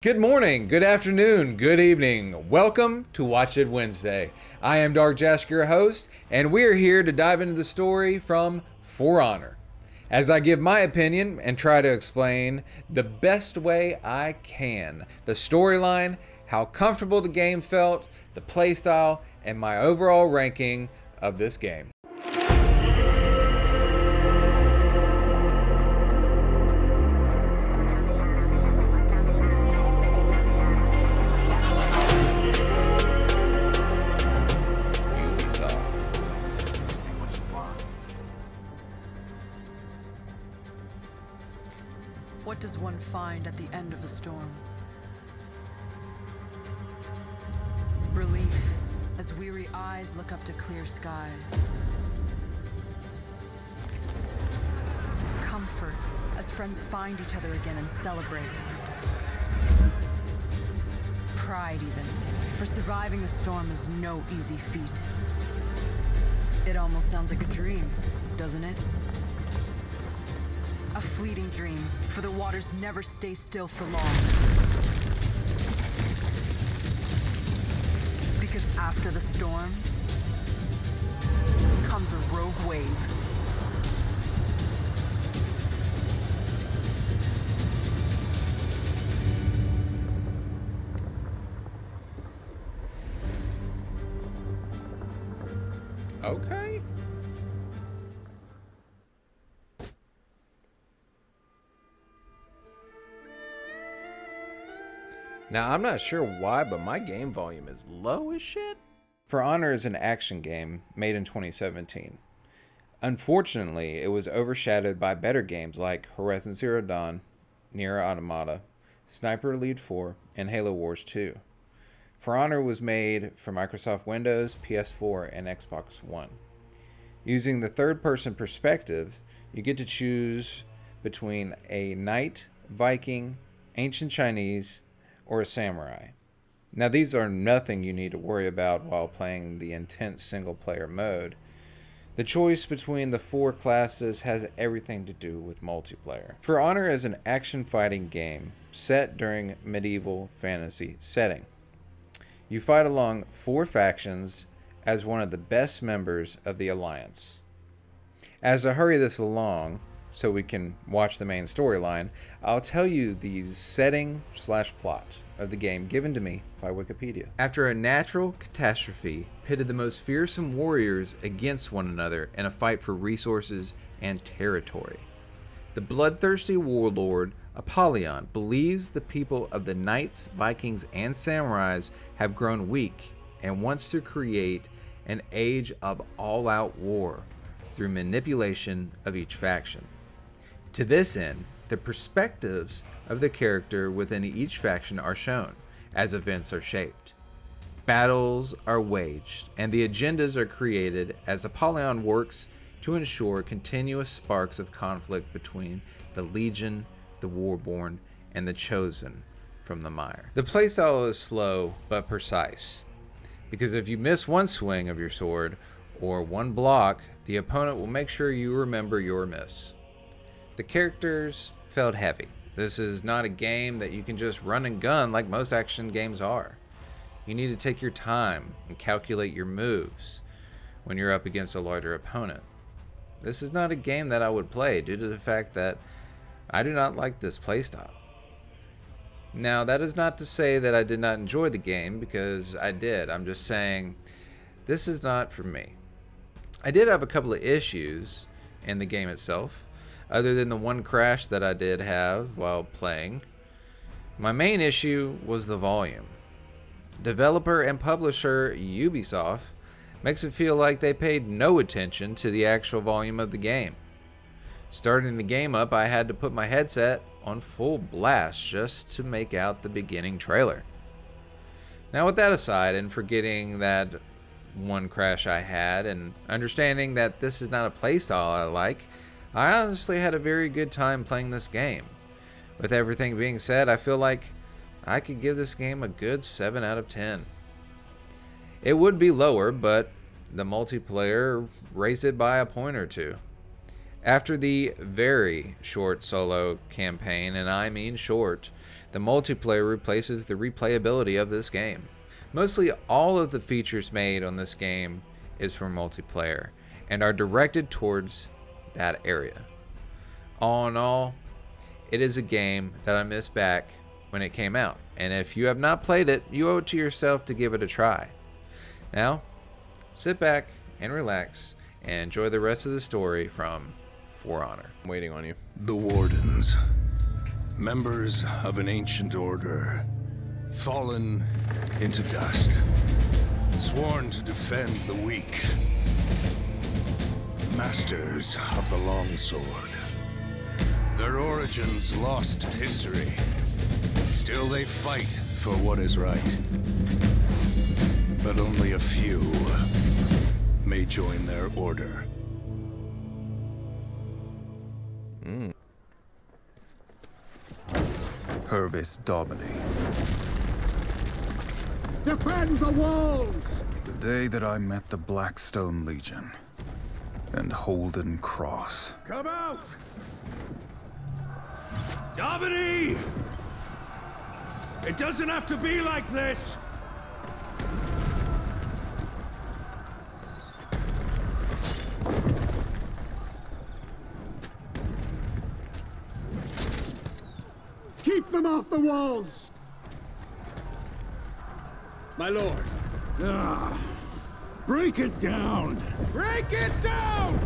Good morning, good afternoon, good evening. Welcome to Watch It Wednesday. I am JASK, your host, and we are here to dive into the story from For Honor, as I give my opinion and try to explain the best way I can the storyline, how comfortable the game felt, the playstyle, and my overall ranking of this game. What does one find at the end of a storm? Relief, as weary eyes look up to clear skies. Comfort, as friends find each other again and celebrate. Pride even, for surviving the storm is no easy feat. It almost sounds like a dream, doesn't it? A fleeting dream, for the waters never stay still for long. Because after the storm comes a rogue wave. Okay. Now, I'm not sure why, but my game volume is low as shit. For Honor is an action game made in 2017. Unfortunately, it was overshadowed by better games like Horizon Zero Dawn, Nier Automata, Sniper Elite 4, and Halo Wars 2. For Honor was made for Microsoft Windows, PS4, and Xbox One. Using the third-person perspective, you get to choose between a knight, Viking, ancient Chinese, or a samurai. Now, these are nothing you need to worry about while playing the intense single-player mode. The choice between the four classes has everything to do with multiplayer. For Honor is an action-fighting game set during medieval fantasy setting. You fight along four factions as one of the best members of the Alliance. As I hurry this along, so we can watch the main storyline, I'll tell you the setting/plot of the game given to me by Wikipedia. After a natural catastrophe pitted the most fearsome warriors against one another in a fight for resources and territory, the bloodthirsty warlord Apollyon believes the people of the knights, Vikings, and samurais have grown weak and wants to create an age of all-out war through manipulation of each faction. To this end, the perspectives of the character within each faction are shown as events are shaped. Battles are waged, and the agendas are created as Apollyon works to ensure continuous sparks of conflict between the Legion, the Warborn, and the Chosen from the mire. The playstyle is slow but precise, because if you miss one swing of your sword or one block, the opponent will make sure you remember your miss. The characters felt heavy. This is not a game that you can just run and gun like most action games are. You need to take your time and calculate your moves when you're up against a larger opponent. This is not a game that I would play due to the fact that I do not like this playstyle. Now, that is not to say that I did not enjoy the game, because I did. I'm just saying this is not for me. I did have a couple of issues in the game itself, other than the one crash that I did have while playing. My main issue was the volume. Developer and publisher Ubisoft makes it feel like they paid no attention to the actual volume of the game. Starting the game up, I had to put my headset on full blast just to make out the beginning trailer. Now, with that aside, and forgetting that one crash I had, and understanding that this is not a playstyle I like, I honestly had a very good time playing this game. With everything being said, I feel like I could give this game a good 7 out of 10. It would be lower, but the multiplayer raised it by a point or two. After the very short solo campaign, and I mean short, The multiplayer replaces the replayability of this game. Mostly all of the features made on this game is for multiplayer and are directed towards that area. All in all, it is a game that I missed back when it came out, and if you have not played it, you owe it to yourself to give it a try. Now, sit back and relax and enjoy the rest of the story from For Honor. I'm waiting on you. The Wardens, members of an ancient order, fallen into dust, sworn to defend the weak, masters of the longsword. Their origins lost to history. Still they fight for what is right. But only a few may join their order. Purvis Daubeny. Defend the walls! The day that I met the Blackstone Legion and Holden Cross. Come out! Daubeny! It doesn't have to be like this! Keep them off the walls! My lord. Break it down! Break it down!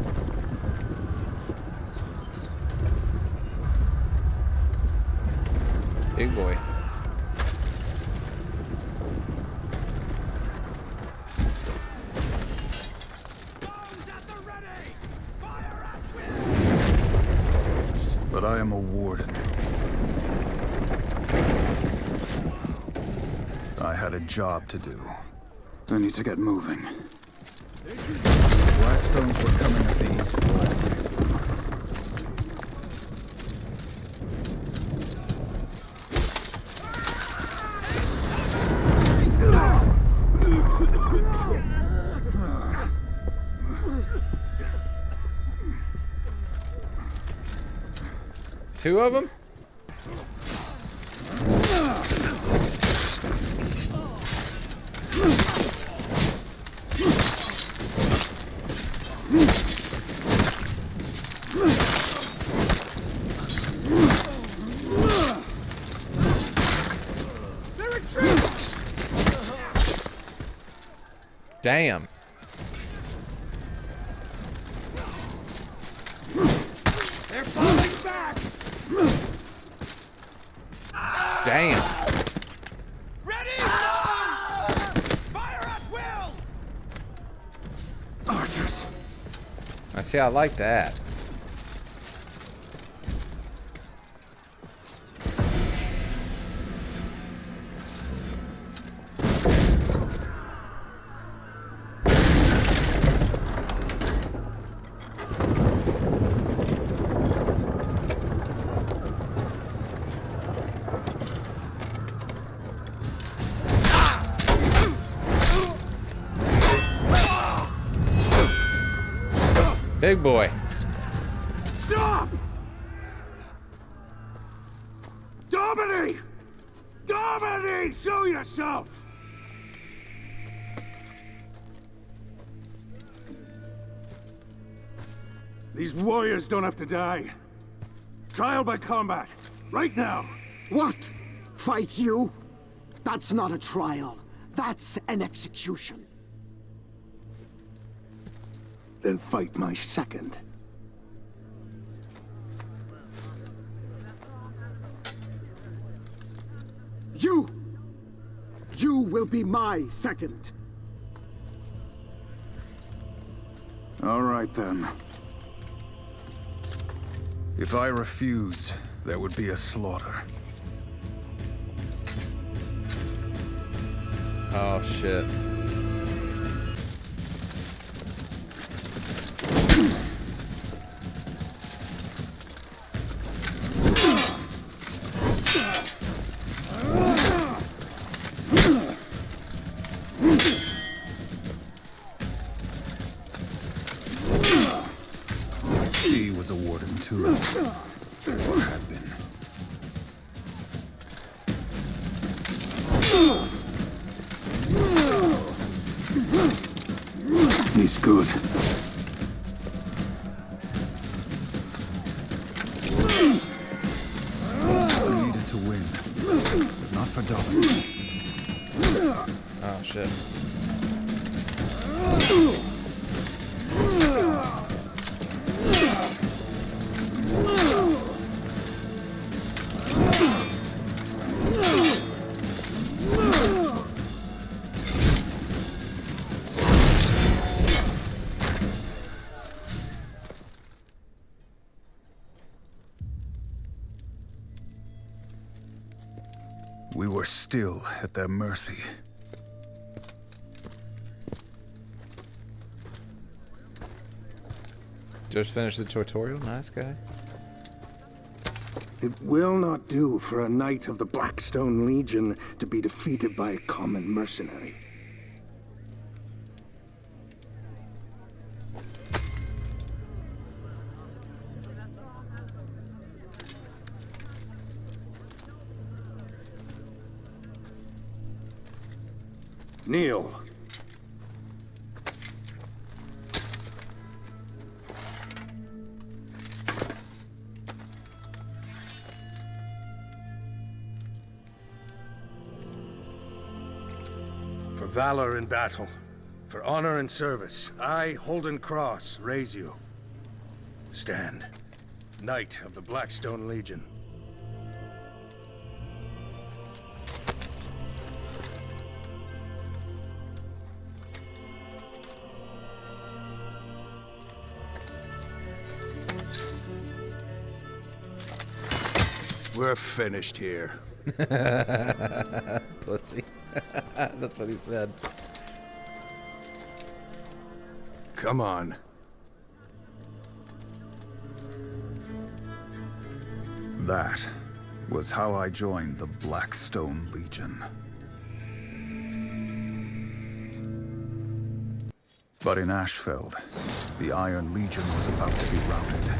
Big boy. But I am a warden. I had a job to do. I need to get moving. Blackstones were coming at the east wall. Two of them? Damn. They're falling back! Damn. Ready, boys! Fire at will! Archers! I see, I like that. Big boy. Stop! Daubeny! Daubeny! Show yourself! These warriors don't have to die. Trial by combat. Right now. What? Fight you? That's not a trial. That's an execution. Then fight my second. You will be my second. All right, then. If I refused, there would be a slaughter. Oh, shit. He was a warden too. Or had been. He's good. I needed to win, but not for dominance. Oh shit. We were still at their mercy. Just finished the tutorial. Nice guy. It will not do for a knight of the Blackstone Legion to be defeated by a common mercenary. Kneel. For valor in battle, for honor and service, I, Holden Cross, raise you. Stand, Knight of the Blackstone Legion. We're finished here. Pussy. That's what he said. Come on. That was how I joined the Blackstone Legion. But in Ashfeld, the Iron Legion was about to be routed.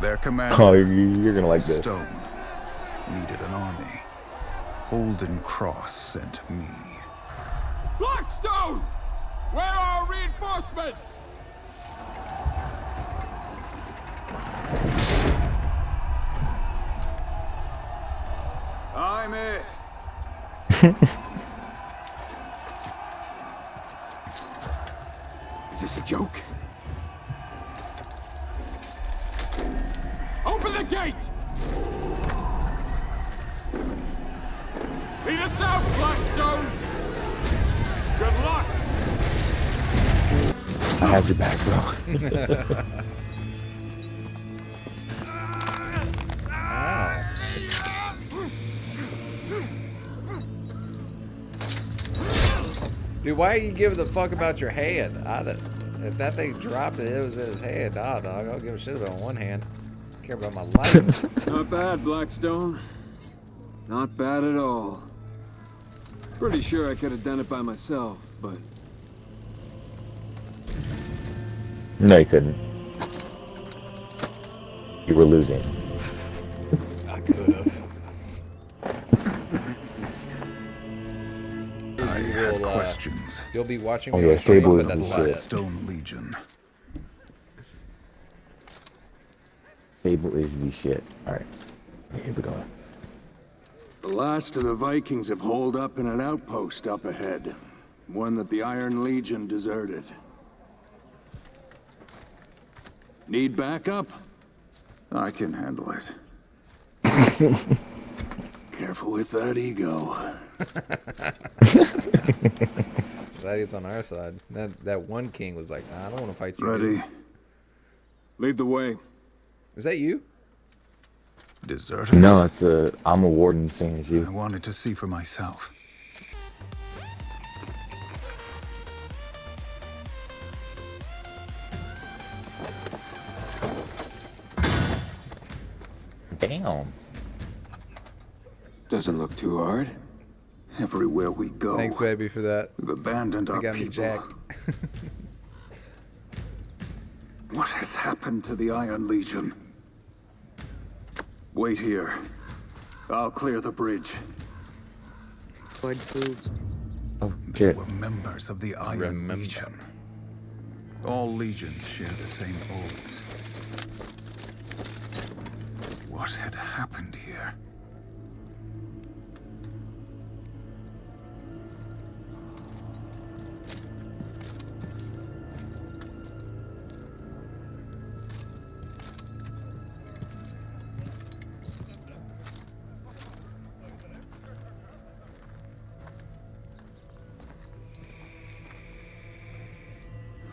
Their commander, Oh, you're gonna like this. Stone, needed an army. Holden Cross sent me. Blackstone! Where are reinforcements? I'm it. Is this a joke? Open the gate! Lead us out, Blackstone! Good luck! I had your back, bro. Dude, why are you giving the fuck about your hand? If that thing dropped it was in his hand. Nah, dog. I don't give a shit about one hand. I care about my life. Not bad, Blackstone. Not bad at all. Pretty sure I could have done it by myself, but... No, you couldn't. You were losing. I could have. I had questions. You'll be watching Oh, me yeah, on stream, Fable but is that's the about shit. it. Stone Legion. Fable is the shit. Alright. Here we go. The last of the Vikings have holed up in an outpost up ahead. One that the Iron Legion deserted. Need backup? I can handle it. Careful with that ego. Glad he's on our side. That one king was like, nah, I don't want to fight you. Ready? dude." Lead the way. Is that you? Deserters? No, it's I'm a warden, same as I you. wanted to see for myself. Damn. Doesn't look too hard. Everywhere we go, Thanks, baby, for that. we've abandoned You our got me people. jacked. What has happened to the Iron Legion? Wait here. I'll clear the bridge. Lord Foods. Oh, They shit. were members of the Iron Remember. Legion. All legions share the same oaths. What had happened here?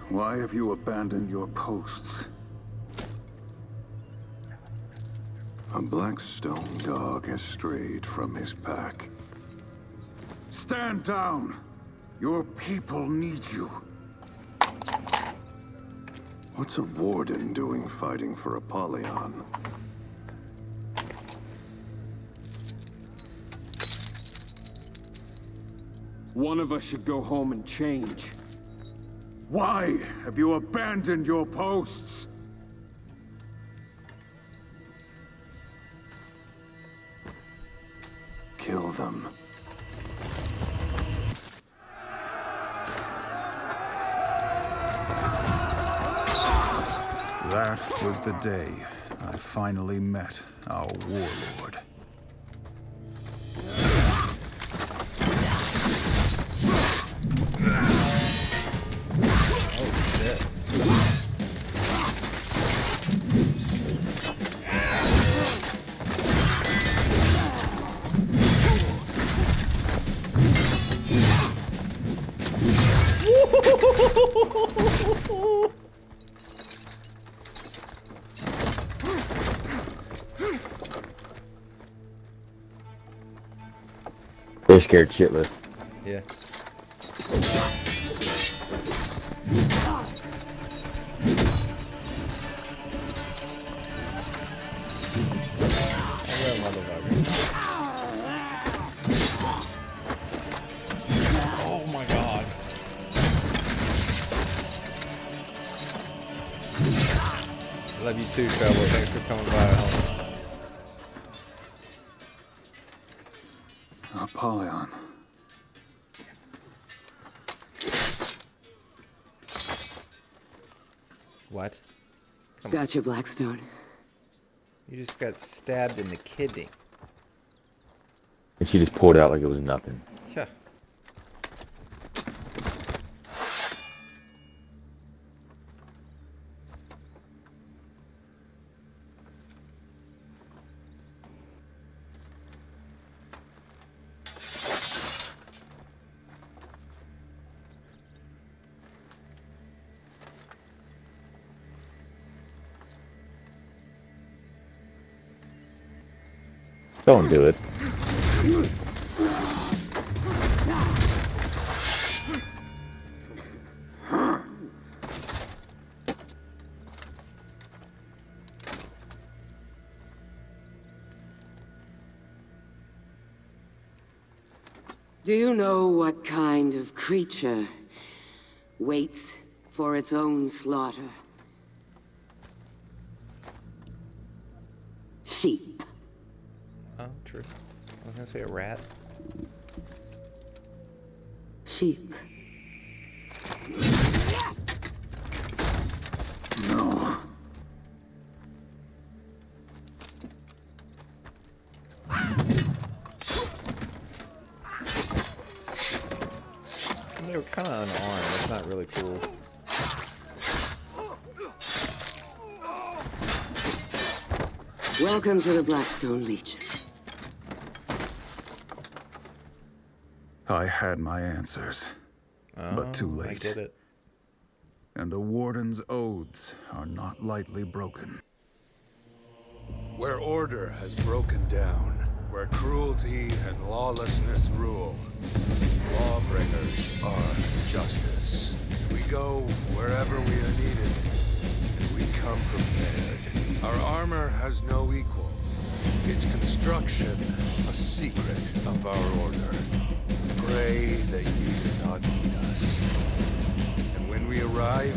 Why have you abandoned your posts? A Blackstone dog has strayed from his pack. Stand down! Your people need you. What's a warden doing fighting for Apollyon? One of us should go home and change. Why have you abandoned your posts? Kill them. That was the day I finally met our warlord. They're scared shitless. Yeah. Hello, motherfucker. Oh my god. Love you too, Trevor. Thanks for coming by. Apollyon. What? Gotcha, Blackstone. You just got stabbed in the kidney. And she just pulled out like it was nothing. Yeah. Don't do it. Do you know what kind of creature waits for its own slaughter? Sheep. Oh, true. I was gonna say a rat. Sheep. No. They were kind of unarmed. That's not really cool. Welcome to the Blackstone Legion. I had my answers, but too I late. get it. And a warden's oaths are not lightly broken. Where order has broken down, where cruelty and lawlessness rule, lawbringers are justice. We go wherever we are needed, and we come prepared. Our armor has no equal. Its construction, a secret of our order. Pray that you do not need us. And when we arrive,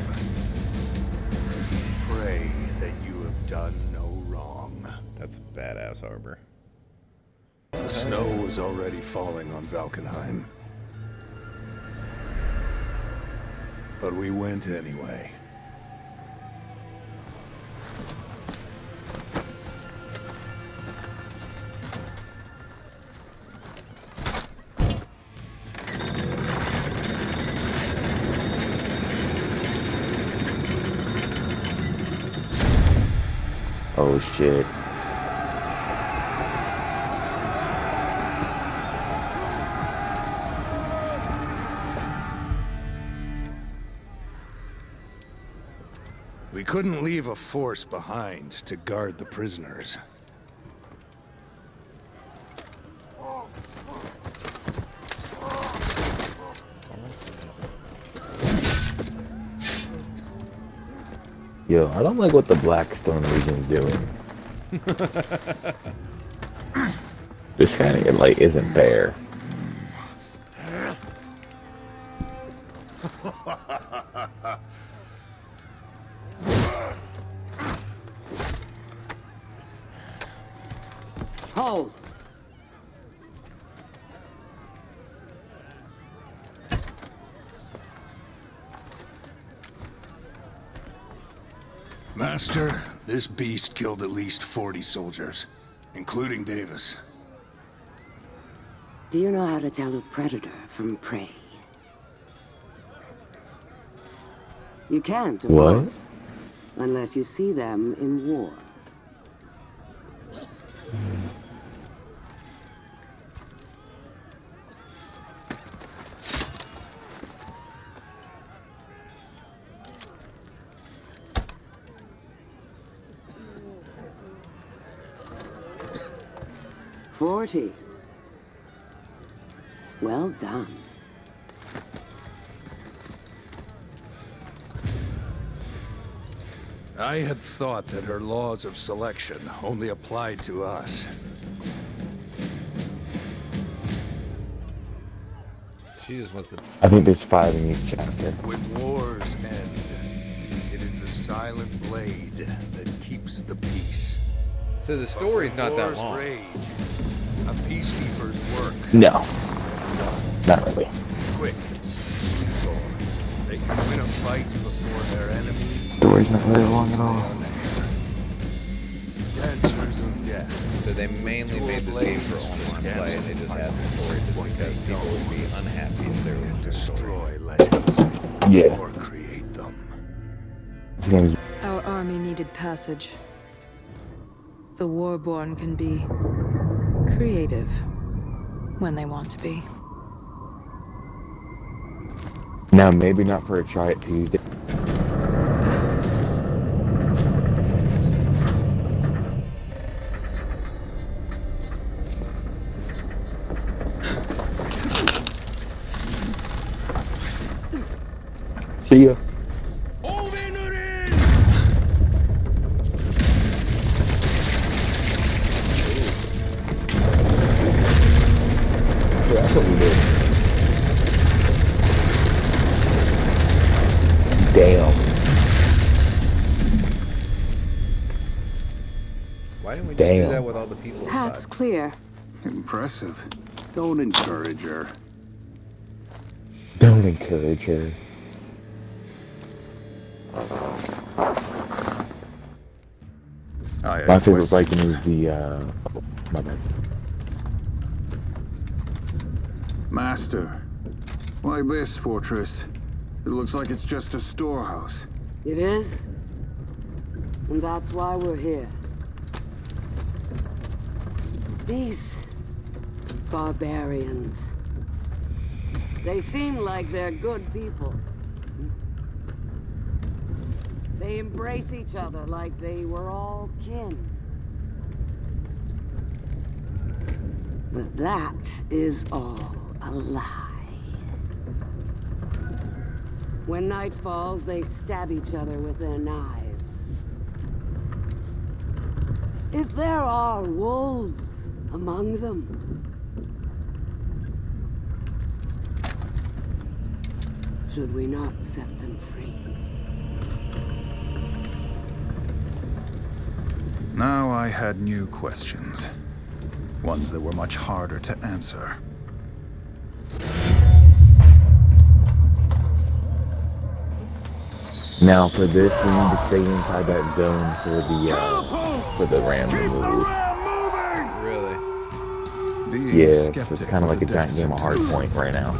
pray that you have done no wrong. That's a badass harbor. The snow was already falling on Valkenheim. but we went anyway. Oh shit. We couldn't leave a force behind to guard the prisoners. Yo, I don't like what the Blackstone Legion's doing. This kind of like isn't fair. Hold. Master, this beast killed at least 40 soldiers, including Davis. Do you know how to tell a predator from prey? You can't, of What? course, unless you see them in war. $40. Well done. I had thought that her laws of selection only applied to us. She just wants to. I think there's 5 in each chapter. When wars end, it is the silent blade that keeps the peace. So the story's not that Wars long. rage, a peacekeeper's work. No, not really. Quick. They can win a fight before their enemy. Story's not really long at all. Dancers of death. So they mainly made this game for online play, and they just had the story just because people would be unhappy if there was no story. Destroy legends. Yeah. Or create them. This game is Our army needed passage. The Warborn can be creative when they want to be. now maybe not for a Try It Tuesday. See ya. Yeah, that's what we did. Damn. Why didn't we just do Damn. that with all the people Path's inside? clear. Impressive. Don't encourage her. Don't encourage her. I My have favorite Viking questions. is the, oh, my bad. Master, why this fortress? It looks like it's just a storehouse. It is. And that's why we're here. These barbarians. They seem like they're good people. They embrace each other like they were all kin. But that is all a lie. When night falls, they stab each other with their knives. If there are wolves among them, should we not set them free? Now I had new questions. Ones that were much harder to answer. Now for this, we need to stay inside that zone for the ram removal. Really? Yeah, so it's kind of like a giant game of hardpoint right now.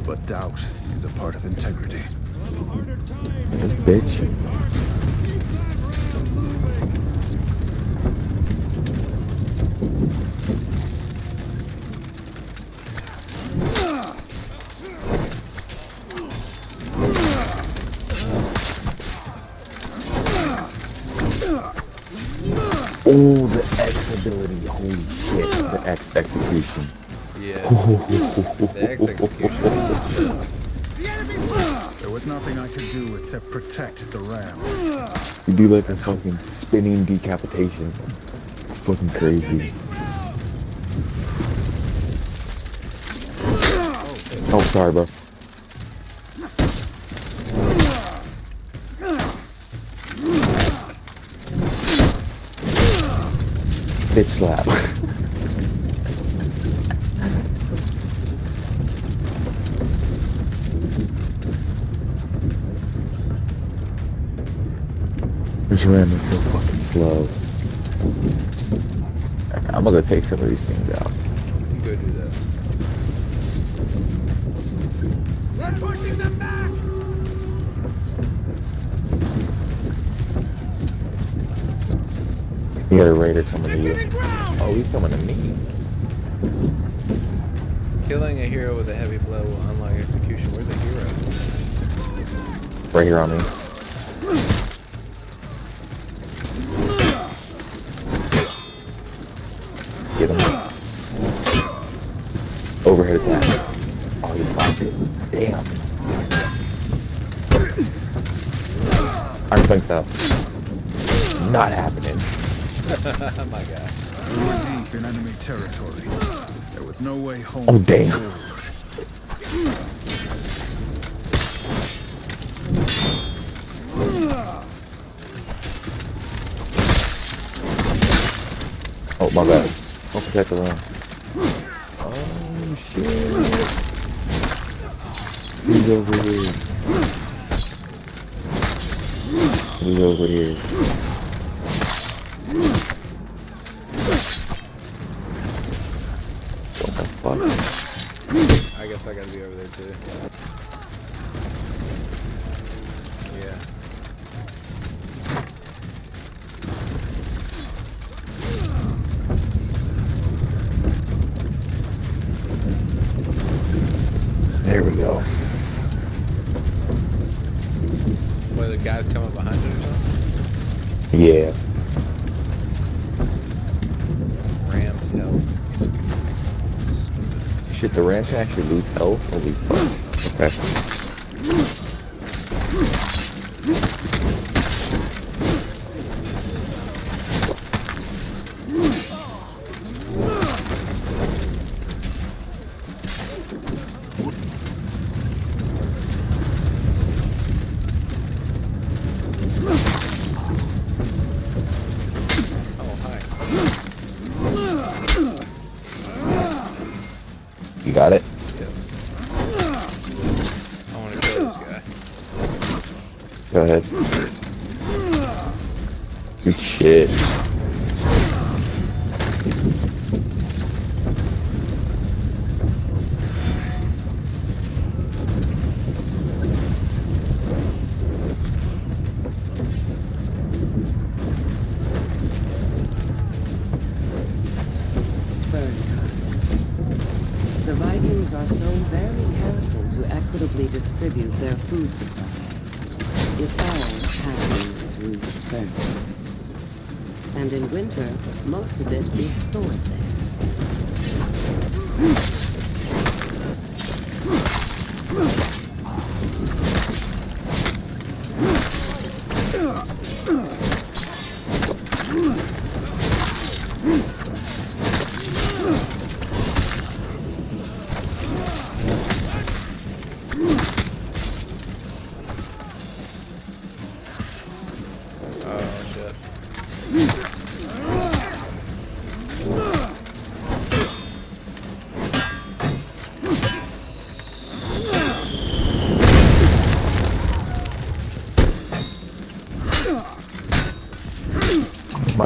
But doubt is a part of integrity. This bitch. Oh, the X ability. Holy shit. The X execution. Yeah. The X execution. There was nothing I could do except protect the ram. You do like a fucking spinning decapitation. It's fucking crazy. Oh, sorry, bro. Bitch slap. This ram is so fucking slow. I'm gonna go take some of these things out. You go do that. We're pushing them back! You got a raider coming to you. Oh, he's coming to me. Killing a hero with a heavy blow will unlock execution. Where's the hero? Right here on me. Get him. Overhead attack. Oh, he blocked it. Damn. Iron Flank's out. Not happening. My God. We were deep in enemy territory. There was no way home. Oh, damn. Oh, my bad. Don't protect the ram. Oh, shit. He's over here. He's over here. What the fuck? I guess I gotta be over there too. Yeah. There we go. What, the guys come up behind it or something? Yeah. Ram's health. Shit, the ram can actually lose health? Holy fuck. Okay. Oh, hi. You got it? Yep. I want to kill this guy. Go ahead. Good shit. The Vikings are so very careful to equitably distribute their food supplies. It all passes through Spurn. And in winter, most of it is stored there. Oh, shit.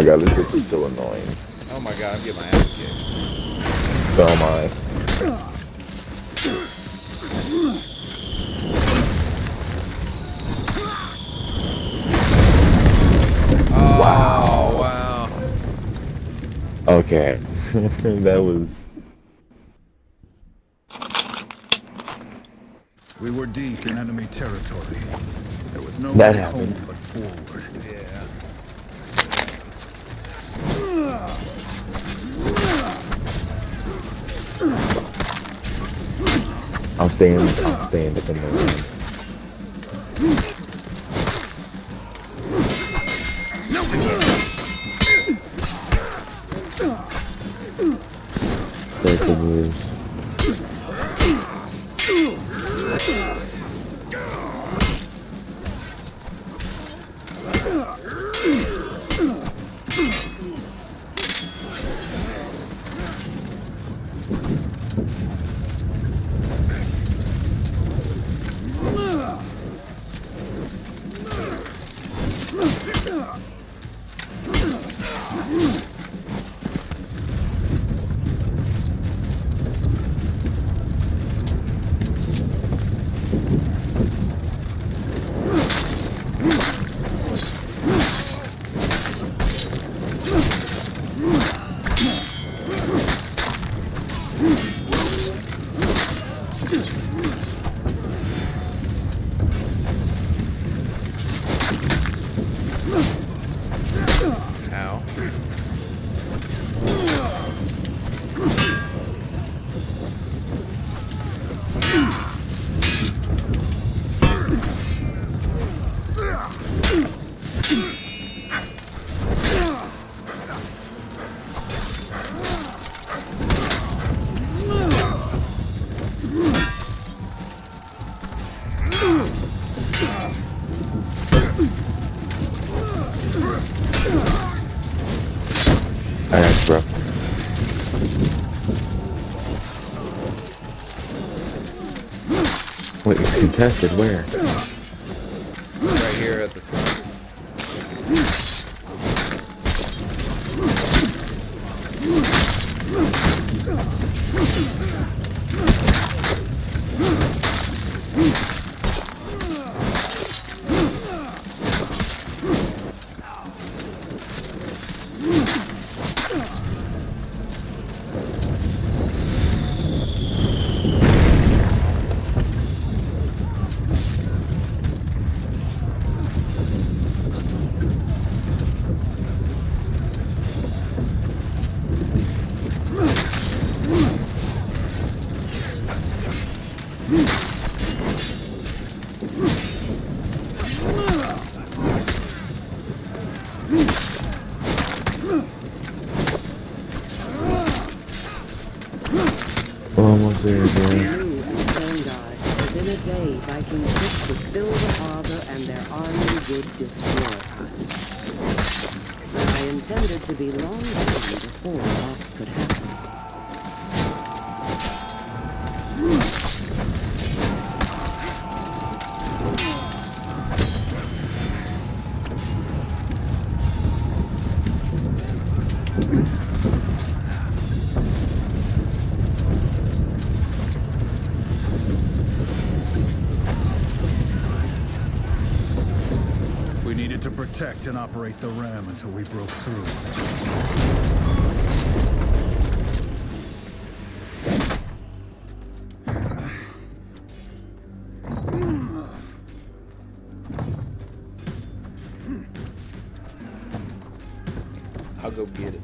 god, this bitch is so annoying. Oh my god, I'm getting my ass kicked. So am I. Oh, Wow. wow. Okay. That was... We were deep in enemy territory. There was no That way happened. home but forward. Yeah. I'm staying up in the room. Breaking news. Ow. Alright, bro. Wait, it's contested. Where? Right here at the front. Almost there, bro. New and Vanguard. Within a day, Viking ships would fill the harbor and their army would destroy us. But I intended to be long gone before that could happen. We needed to protect and operate the ram until we broke through. I'll go get it.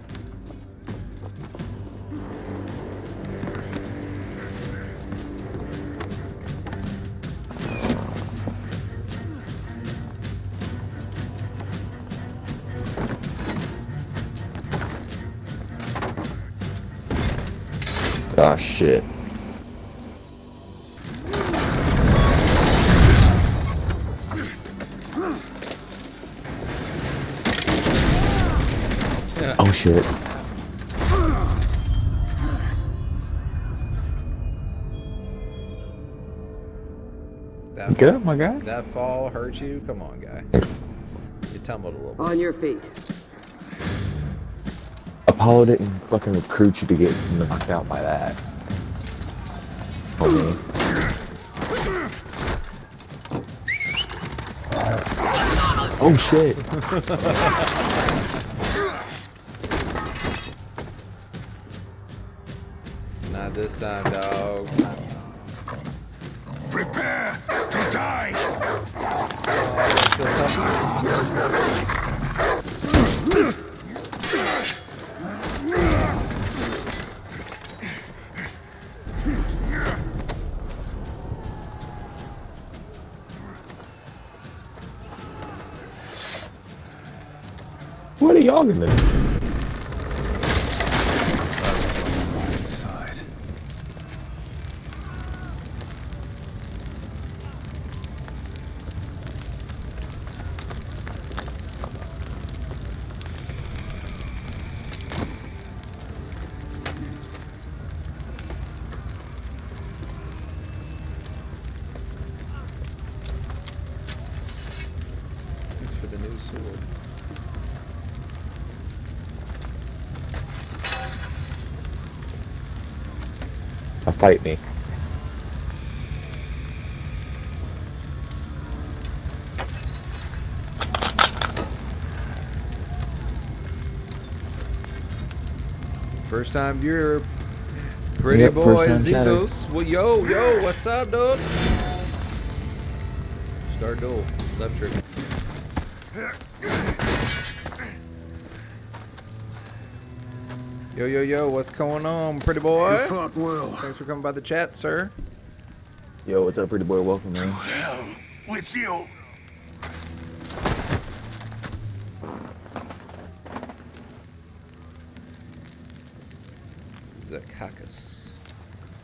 Ah, shit. Oh, shit. That, Get up, my guy. that fall hurt you? Come on, guy. You tumbled a little bit. On your feet. Apollo didn't fucking recruit you to get knocked out by that. Homie. Oh shit. Not this time, dog. Prepare to die! What are y'all gonna do? Inside. Thanks for the new sword. Fight me. First time viewer, pretty Yep, boy first time chatter. Zizos. Well, yo, what's up, dude? Start duel. Left trigger. Yo, what's going on, pretty boy? You fought well. Thanks for coming by the chat, sir. Yo, what's up, pretty boy? Welcome, man. Hell with you! Zakakis.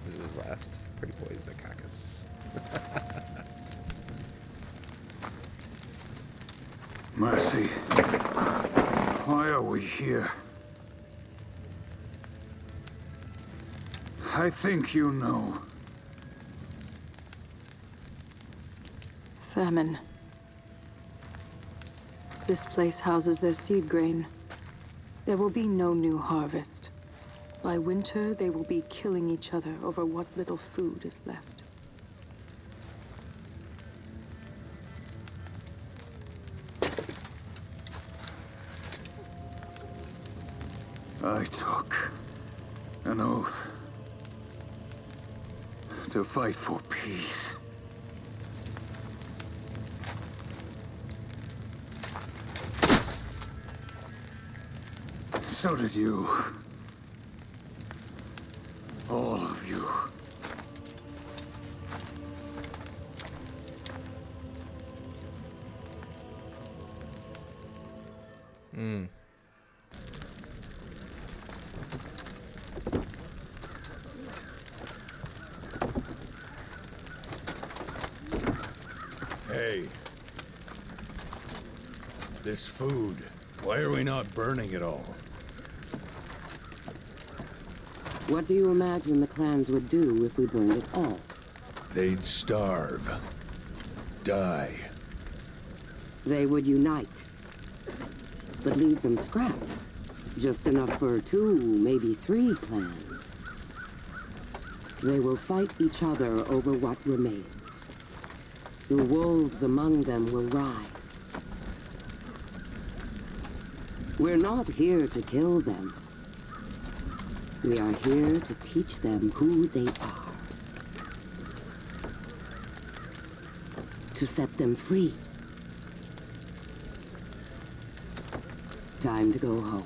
This is his last. Pretty boy Zakakis. Mercy. Why are we here? I think you know. Famine. This place houses their seed grain. There will be no new harvest. By winter, they will be killing each other over what little food is left. I took an oath to fight for peace. So did you. All of you. Hey. This food, why are we not burning it all? What do you imagine the clans would do if we burned it all? They'd starve. Die. They would unite. But leave them scraps. Just enough for 2, maybe 3 clans. They will fight each other over what remains. The wolves among them will rise. We're not here to kill them. We are here to teach them who they are. To set them free. Time to go home.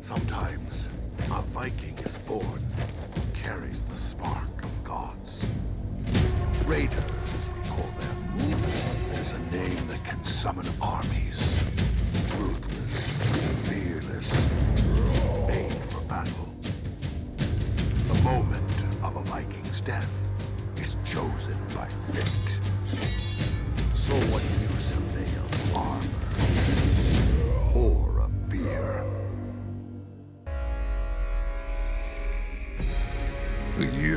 Sometimes a Viking is born, carries the spark of gods. Raiders, we call them. It is a name that can summon armies. Ruthless, fearless, made for battle. The moment of a Viking's death is chosen by fate.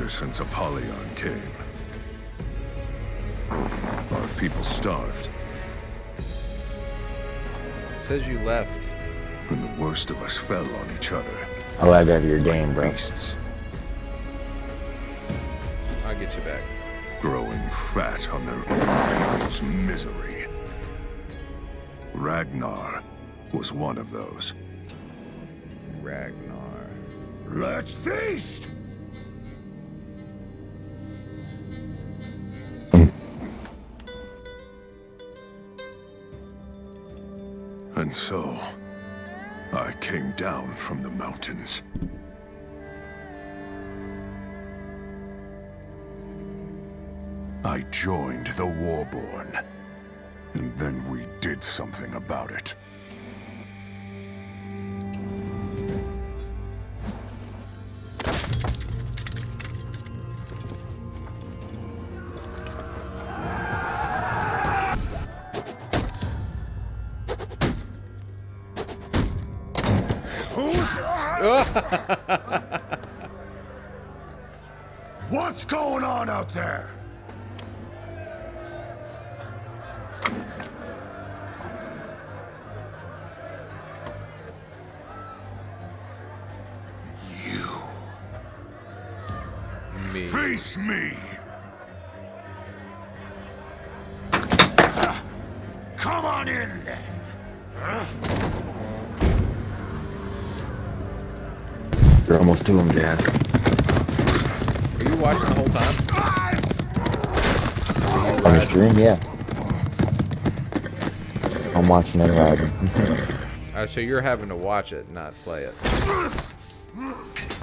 ever since Apollyon came. Our people starved. Says you left. And the worst of us fell on each other. I lagged out of your game, bro. Beasts, I'll get you back. growing fat on their own people's misery. Ragnar was one of those. Ragnar. Let's feast! And so, I came down from the mountains. I joined the Warborn, and then we did something about it. What's going on out there? Me. Face me! Come on in, then! You're almost to him, Jazz. Are you watching the whole time? On your stream, yeah. I'm watching and riding. So you're having to watch it, not play it.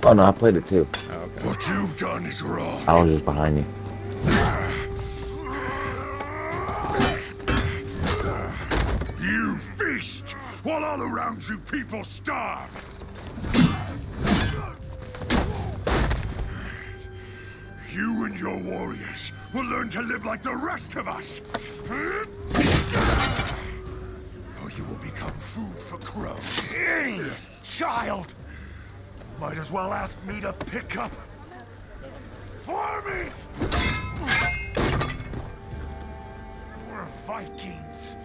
Oh no, I played it too. Oh, okay. What you've done is wrong. I was just behind you. You feast while all around you people starve. You and your warriors will learn to live like the rest of us. Or you will become food for crows. Child! Might as well ask me to pick up for me! We're Vikings.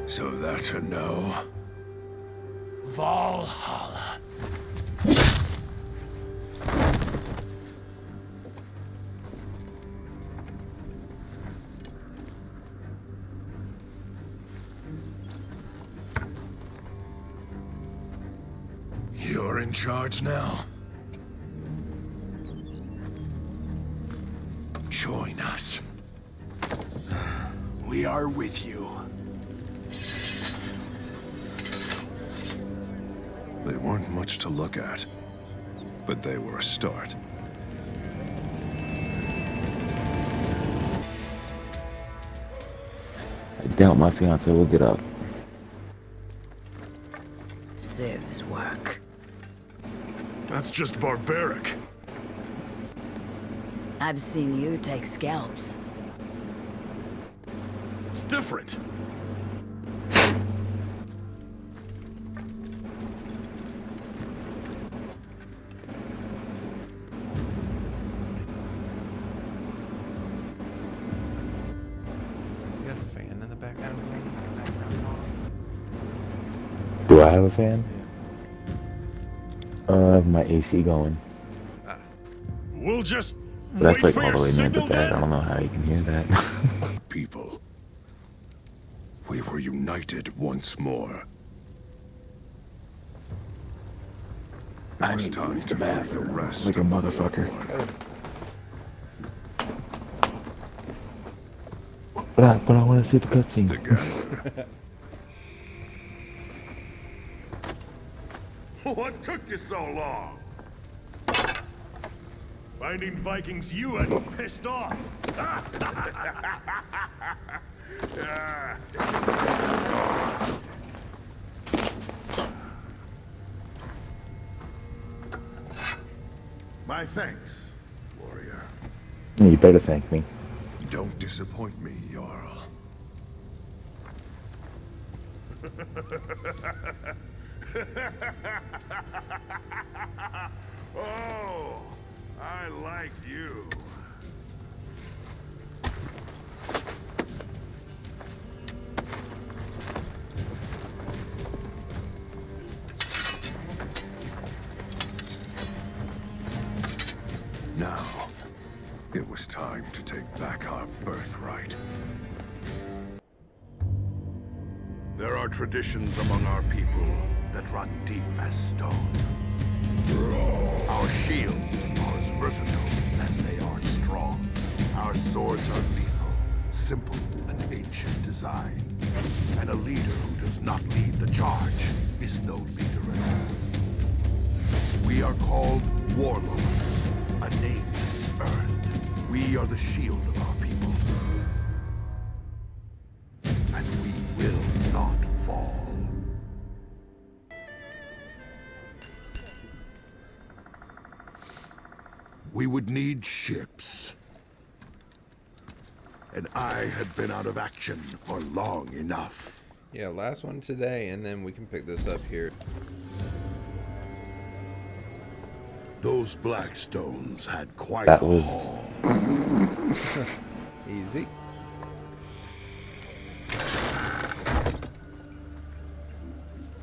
So that's a no. Valhalla. You're in charge now. Join us. We are with you. They weren't much to look at, but they were a start. I doubt my fiance will get up. Civ's work. That's just barbaric. I've seen you take scalps. It's different. You got a fan in the background? Do I have a fan? I have my AC going. We'll just But that's wait like for all the your way near the signal bed. I then. don't know how you can hear that. People, we were united once more. I need to use the bathroom like a motherfucker. But I want to see the cutscene. Together. What took you so long? Finding Vikings you had pissed off. My thanks, warrior. You better thank me. Don't disappoint me, Jarl. Oh, I like you. Now, it was time to take back our birthright. There are traditions among our people that run deep as stone. Our shields are as versatile as they are strong. Our swords are lethal, simple and ancient design. And a leader who does not lead the charge is no leader at all. We are called warlords, a name that is earned. We are the shield of our people. And we will not fall. We would need ships. And I had been out of action for long enough. Yeah, last one today, and then we can pick this up here. Those Blackstones had quite That a was- haul. Easy.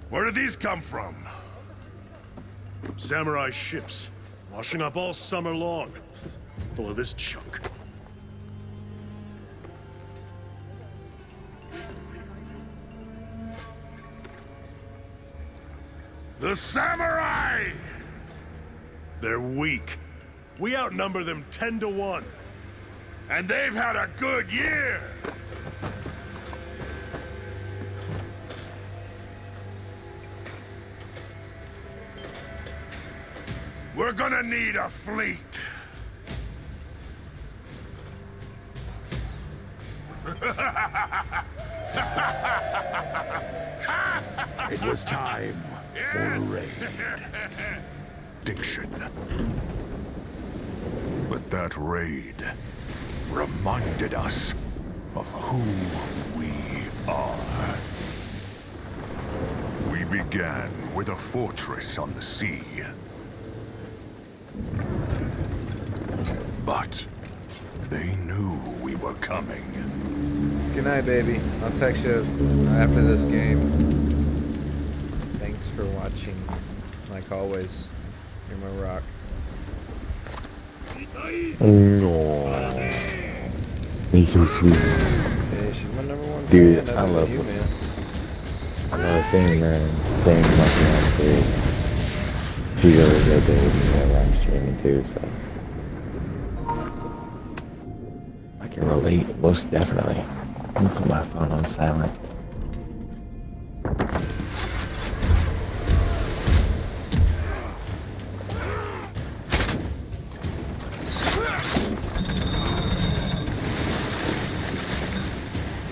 Where did these come from? Samurai ships, washing up all summer long, full of this junk. The samurai! They're weak. We outnumber them 10 to 1. And they've had a good year! We're gonna need a fleet. It was time for a raid. Diction. But that raid reminded us of who we are. We began with a fortress on the sea. But they knew we were coming. Good night, baby. I'll text you after this game. Thanks for watching. Like always, you're my rock. No. He's so sweet. Yeah, she's my #1 Dude, fan. I love you, her. man. I know, same man. Same with my fiance. She's always right there with me whenever I'm streaming too, so. I can relate, most definitely. I'm gonna put my phone on silent.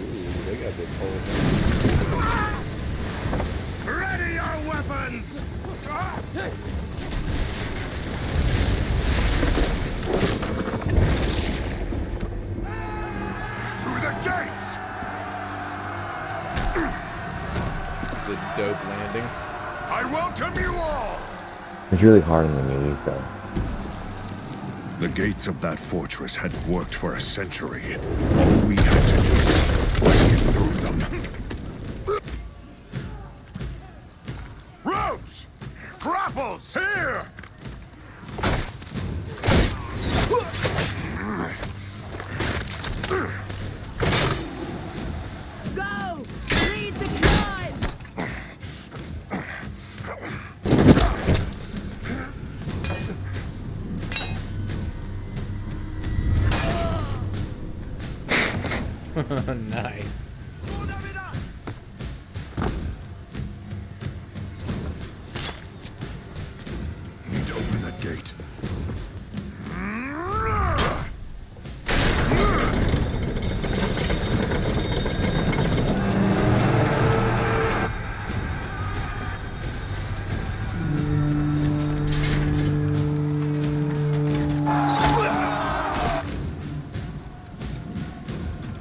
Ooh, they got this whole thing. Ready your weapons! To the gates! It's a dope landing. I welcome you all! It's really hard in the movies, though. The gates of that fortress had worked for a century. All we had to do was get through them. Ropes! Grapples! Here! Go! Lead the tribe! Nice. Need to open that gate.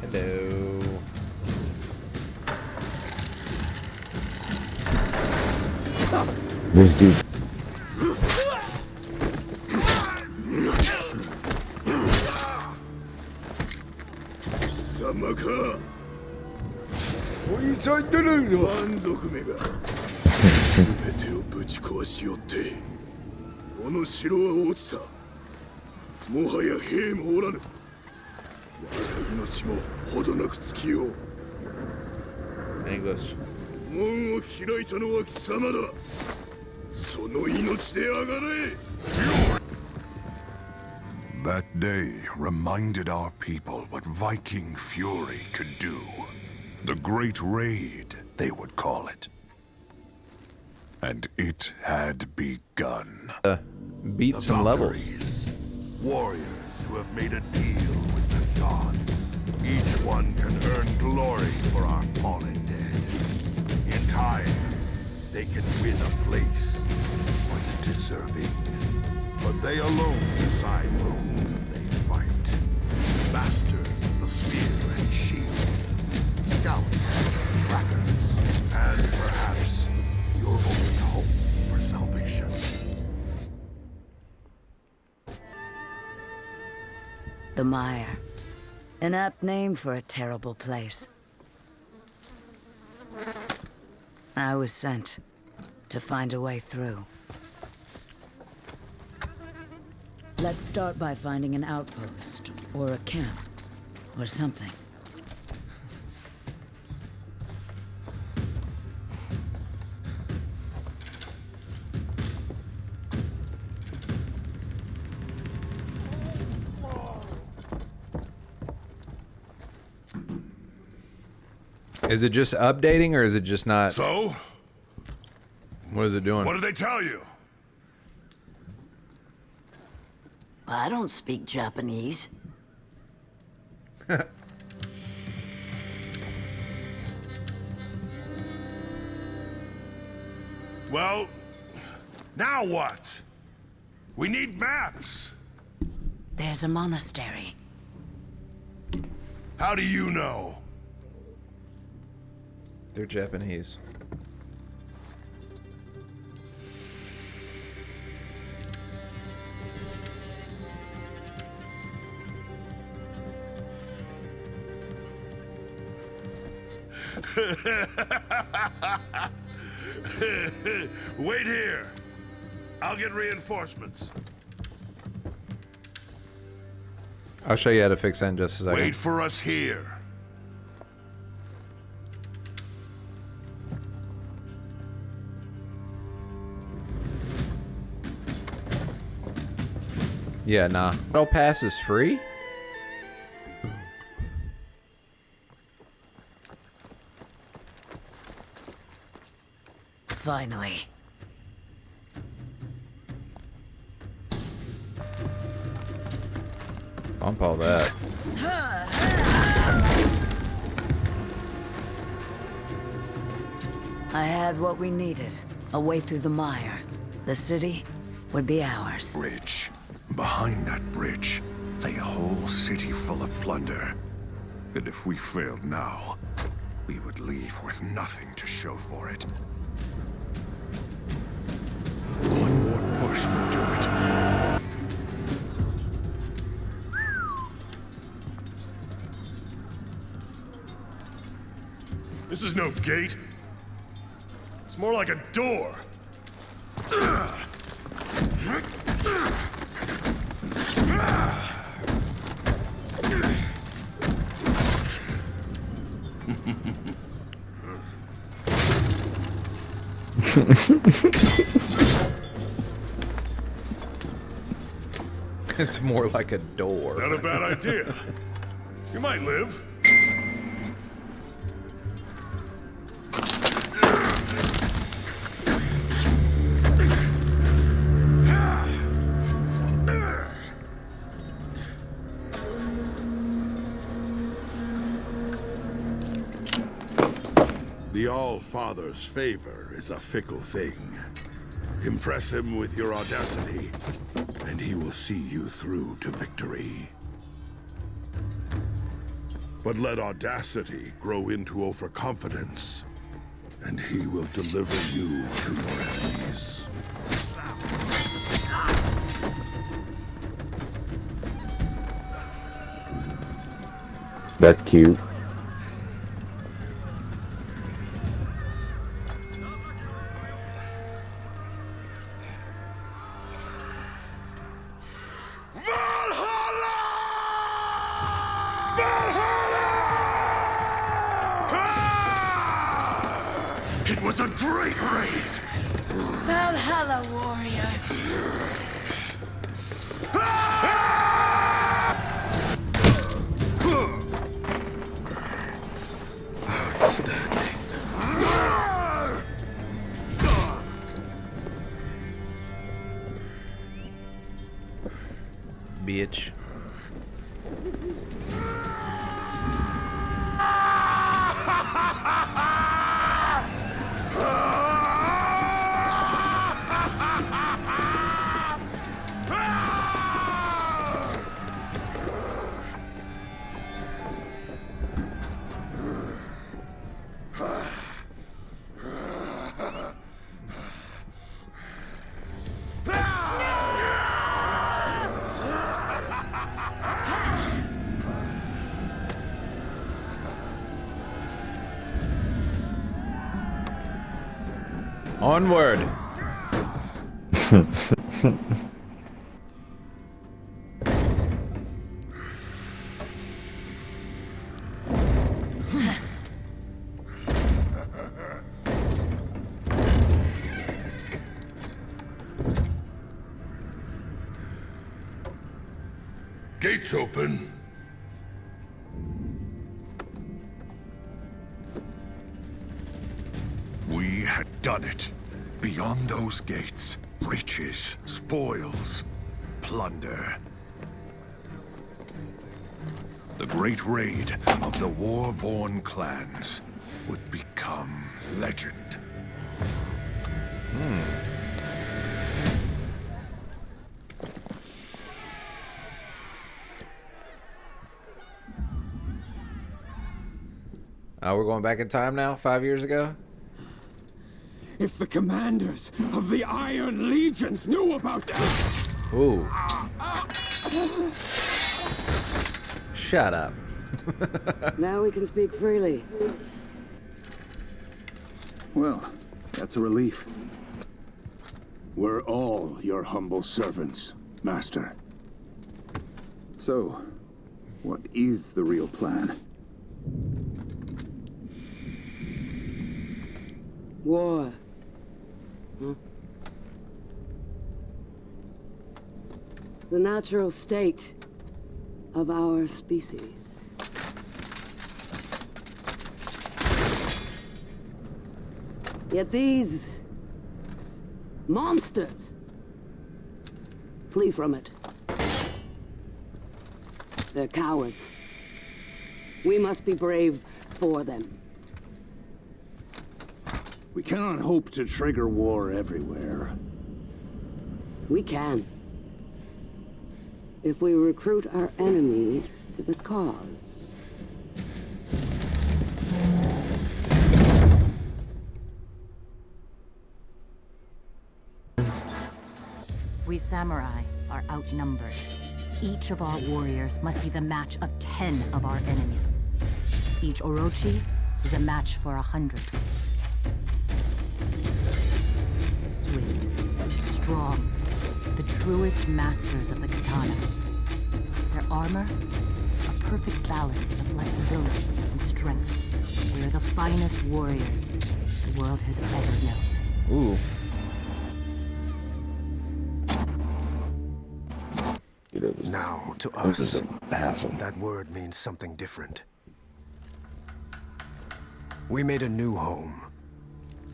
Hello. This dude's 蛮族めが全てをぶち壊しよってこの城は落ちた。もはや兵もおらぬ。我が命もほどなく尽きよう。 English. 門を開いたのは貴様だ。その命であがれ。 That day reminded our people what Viking fury could do. The Great Raid, they would call it. And it had begun. Beat some levels. Valkyries, warriors who have made a deal with the gods. Each one can earn glory for our fallen dead. In time, they can win a place for the deserving. But they alone decide for whom they fight. Masters of the spear and shield. Scouts, trackers, and perhaps your only hope for salvation. The Mire. An apt name for a terrible place. I was sent to find a way through. Let's start by finding an outpost, or a camp, or something. Is it just updating, or is it just not? So? What is it doing? What did they tell you? I don't speak Japanese. Well, now what? We need maps. There's a monastery. How do you know? They're Japanese. Wait here. I'll get reinforcements. I'll show you how to fix that in just a second. Wait for us here. Yeah, nah. Battle Pass is free? Finally. Bump all that. I had what we needed. A way through the mire. The city would be ours. Bridge. Behind that bridge lay a whole city full of plunder. And if we failed now, we would leave with nothing to show for it. One more push would do it. This is no gate. It's more like a door. It's more like a door. Not a bad idea. You might live. The All-Father's favor is a fickle thing. Impress him with your audacity, and he will see you through to victory. But let audacity grow into overconfidence, and he will deliver you to your enemies. That's cute. It was a great raid! Valhalla, warrior. Bitch. Onward. Gates open. We had done it. Beyond those gates, riches, spoils, plunder. The great raid of the war-born clans would become legend. We're going back in time now, 5 years ago? If the commanders of the Iron Legions knew about that! Ooh. Shut up. Now we can speak freely. Well, that's a relief. We're all your humble servants, Master. So, what is the real plan? War. Huh? The natural state of our species. Yet these monsters flee from it. They're cowards. We must be brave for them. We cannot hope to trigger war everywhere. We can. If we recruit our enemies to the cause. We samurai are outnumbered. Each of our warriors must be the match of 10 of our enemies. Each Orochi is a match for 100. Swift, strong, the truest masters of the katana. Their armor, a perfect balance of flexibility and strength. They are the finest warriors the world has ever known. Ooh. Now, to us, that word means something different. We made a new home,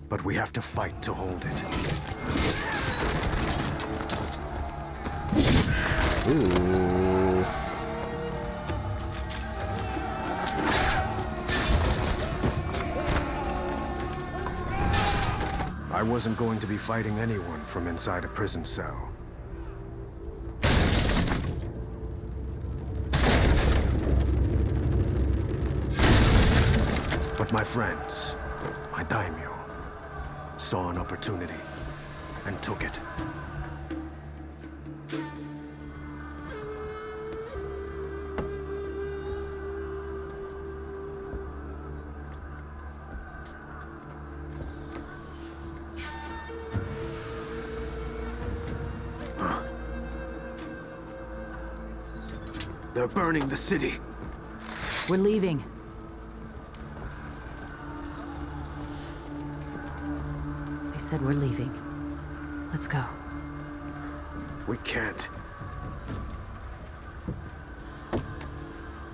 but we have to fight to hold it. Ooh. I wasn't going to be fighting anyone from inside a prison cell. But my friends, my daimyo, saw an opportunity and took it. They're burning the city. We're leaving. They said we're leaving. Let's go. We can't.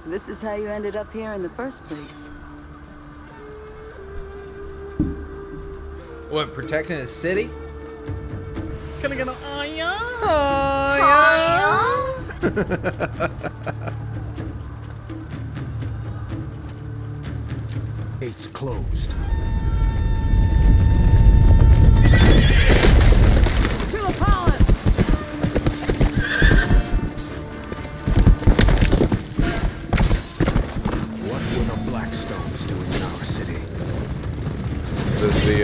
This is how you ended up here in the first place. What, protecting his city? Can I get an aya? Gates closed. To the palace! What were the Blackstones doing in our city? So this is the,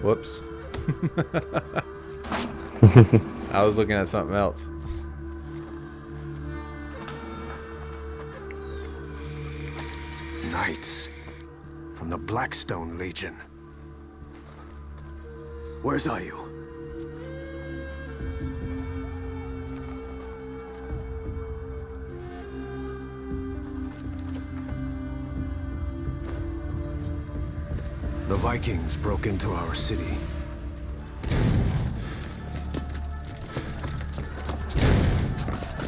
Whoops. I was looking at something else. Knights from the Blackstone Legion. Where's are you? The Vikings broke into our city.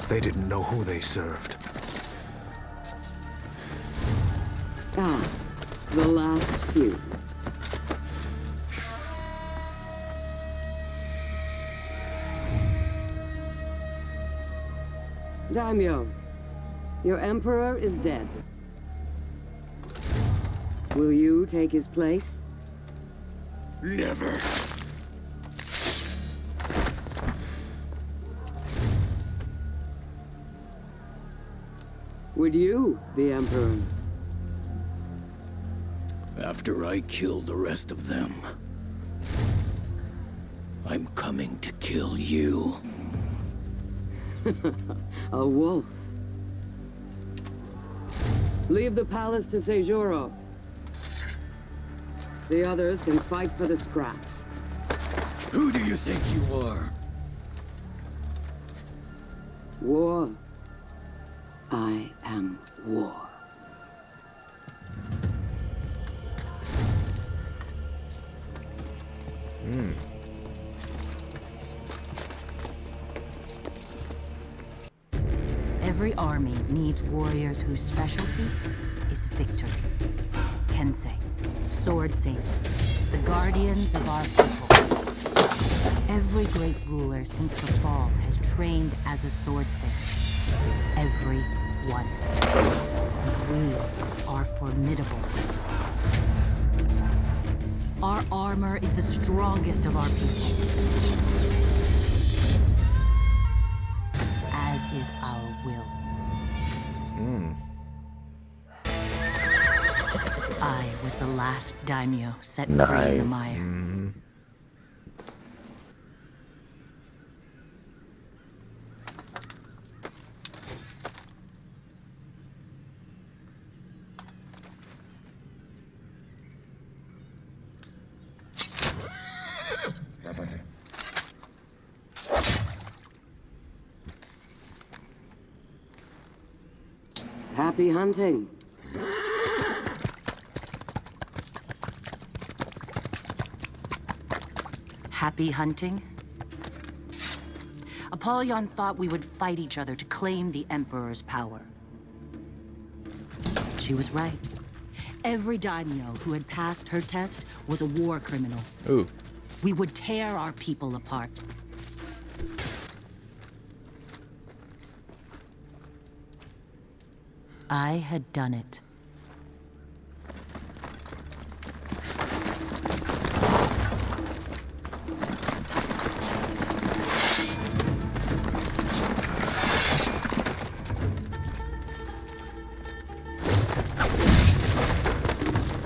They didn't know who they served. Ah, the last few. Daimyo, your emperor is dead. Will you take his place? Never. Would you be emperor? After I kill the rest of them, I'm coming to kill you. A wolf. Leave the palace to Seijuro. The others can fight for the scraps. Who do you think you are? War. I am war. Every army needs warriors whose specialty is victory. Kensei, sword saints, the guardians of our people. Every great ruler since the fall has trained as a sword saint. Every one. We are formidable. Our armor is the strongest of our people. As is our will. I was the last daimyo set free in the mire. Happy hunting. Happy hunting? Apollyon thought we would fight each other to claim the Emperor's power. She was right. Every daimyo who had passed her test was a war criminal. Ooh. We would tear our people apart. I had done it.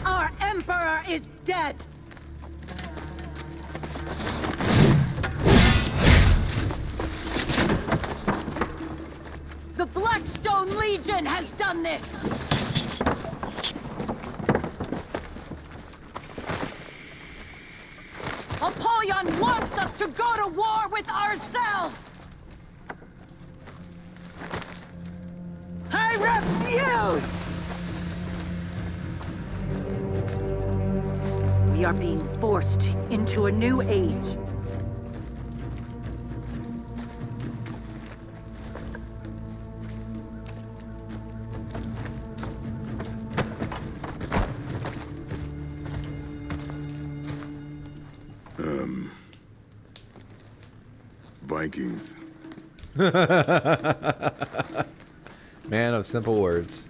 Our emperor is dead! The Blackstone Legion has done this! Apollyon Apollyon wants us to go to war with ourselves! I refuse! We are being forced into a new age. Vikings. Man of simple words.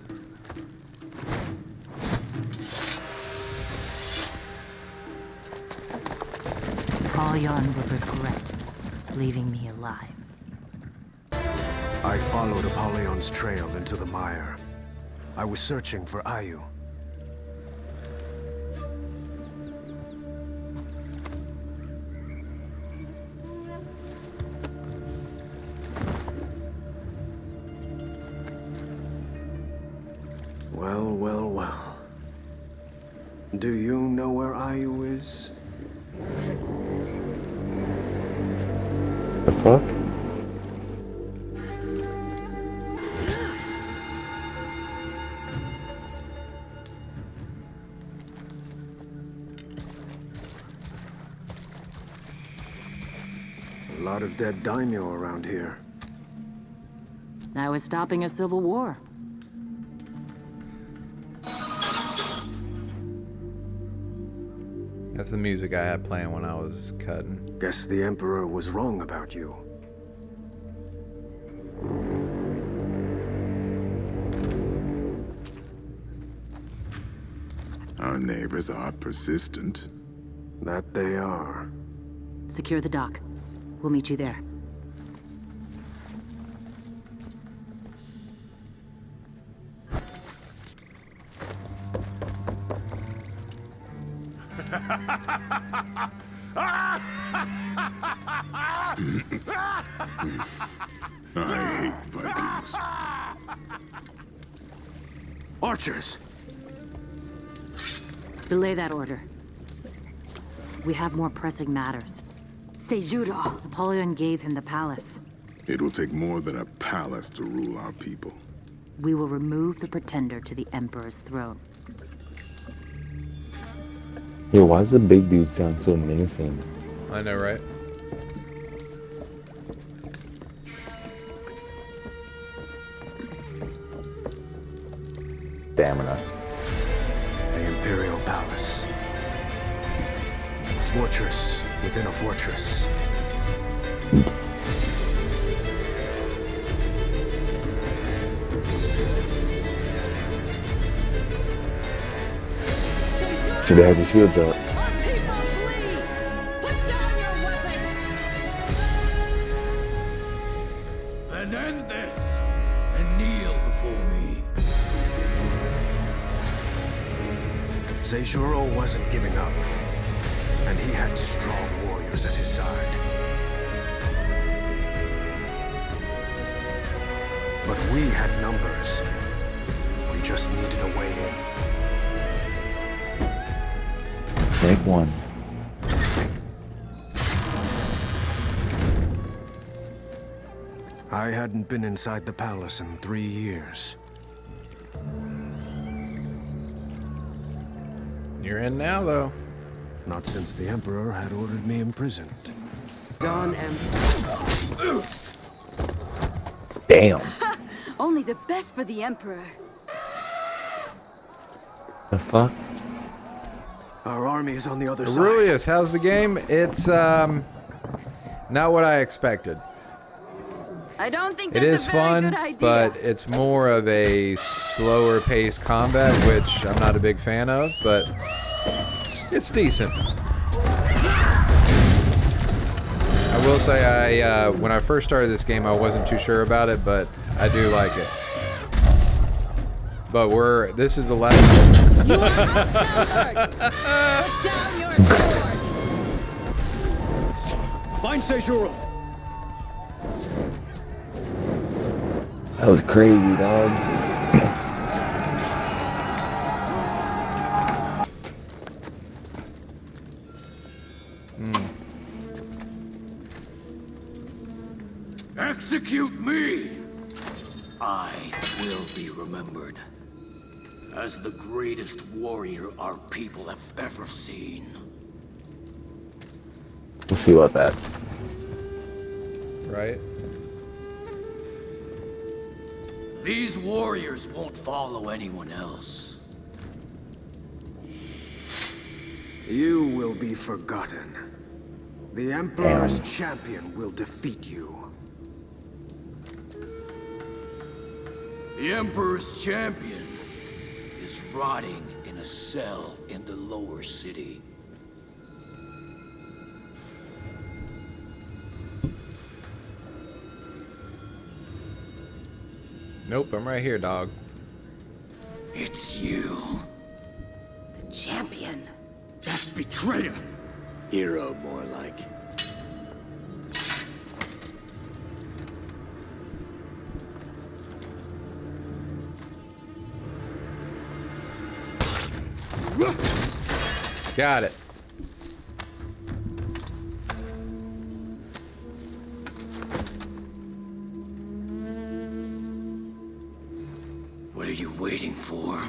Apollyon would regret leaving me alive. I followed Apollyon's trail into the mire. I was searching for Ayu. Well, well, well. Do you know where Ayu is? The fuck? A lot of dead daimyo around here. I was stopping a civil war. That's the music I had playing when I was cutting. Guess the Emperor was wrong about you. Our neighbors are persistent. That they are. Secure the dock. We'll meet you there. I hate Vikings. Archers! Delay that order. We have more pressing matters. Sejuro. Apollyon gave him the palace. It will take more than a palace to rule our people. We will remove the pretender to the Emperor's throne. Yo, why does the big dude sound so menacing? I know, right? Stamina. The Imperial Palace. A fortress within a fortress. Should have had the shields up. Then end this and kneel before me. Sejuro wasn't giving up, and he had strong warriors at his side. But we had numbers. We just needed a way in. Make one. I hadn't been inside the palace in 3 years. You're in now, though. Not since the Emperor had ordered me imprisoned. Dawn Emperor. Damn. Only the best for the Emperor. The fuck? Our army is on the other side. Aurelius, how's the game? It's not what I expected. I don't think It that's is a very fun, good idea. but it's more of a slower paced combat, which I'm not a big fan of, but it's decent. I will say when I first started this game, I wasn't too sure about it, but I do like it. But this is the last. You are outnumbered! Put down your sword! Find Sejuro! That was crazy, dog. Execute me! I will be remembered as the greatest warrior our people have ever seen. We'll see about that. Right? These warriors won't follow anyone else. You will be forgotten. The Emperor's champion will defeat you. The Emperor's champion is rotting in a cell in the lower city. Nope, I'm right here, dog. It's you. The champion. That betrayer. Hero, more like. Got it. What are you waiting for?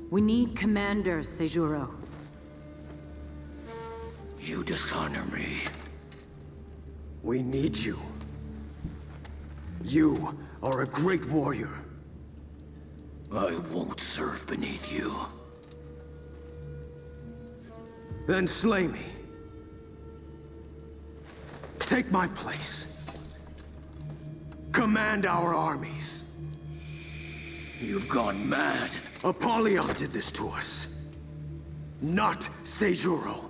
We need commanders, Seijuro. You dishonor me. We need you. You are a great warrior. I won't serve beneath you. Then slay me. Take my place. Command our armies. You've gone mad. Apollyon did this to us. Not Seijuro.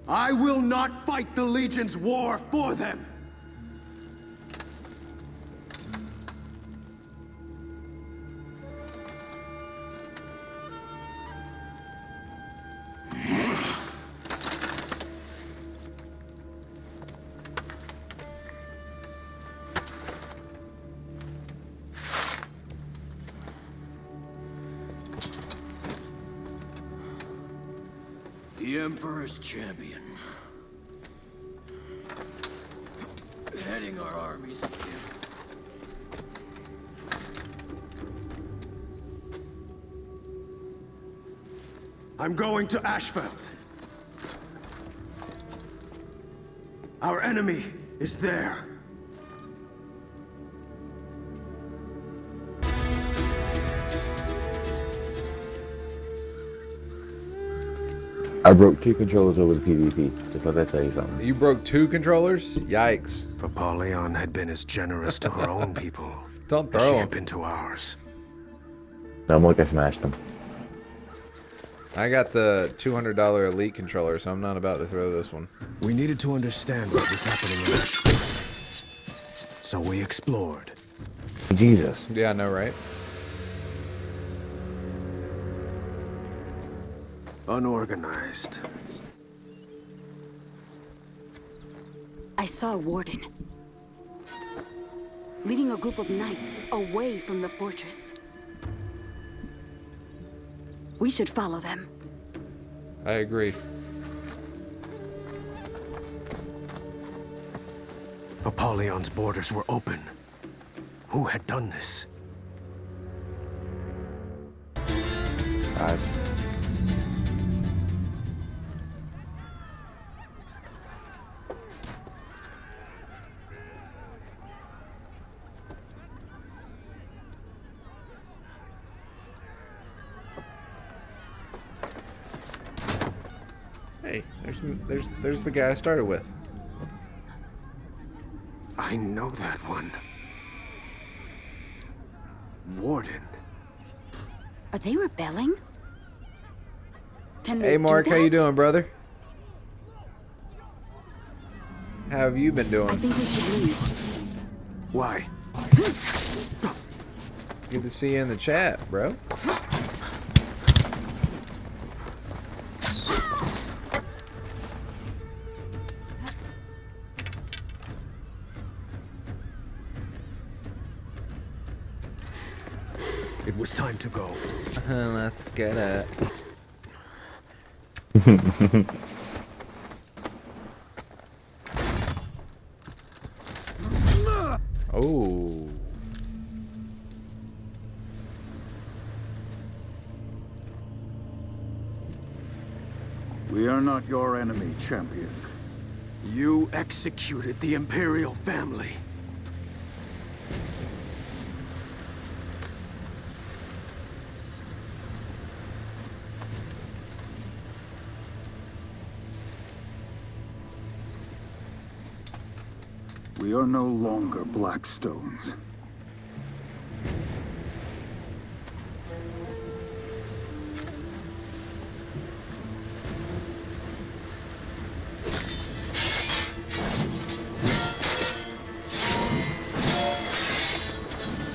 I will not fight the Legion's war for them. The Emperor's champion. Heading our armies again. I'm going to Ashfeld. Our enemy is there. I broke 2 controllers over the PvP. Just let that tell you something. You broke 2 controllers? Yikes. Apollyon had been as generous to her own people Don't as she throw had them. been to ours. No, more like I smashed them. I got the $200 Elite controller, so I'm not about to throw this one. We needed to understand what was happening in Ashford. So we explored. Jesus. Yeah, I know, right? Unorganized. I saw a warden. Leading a group of knights away from the fortress. We should follow them. I agree. Apollyon's borders were open. Who had done this? Guys. Hey, there's the guy I started with. I know that one. Warden. Are they rebelling? Can they Hey Mark, do how you that? doing, brother? How have you been doing? I think we should leave. Why? Good to see you in the chat, bro. It was time to go. Let's get it. Oh. We are not your enemy, champion. You executed the Imperial family. We are no longer Blackstones.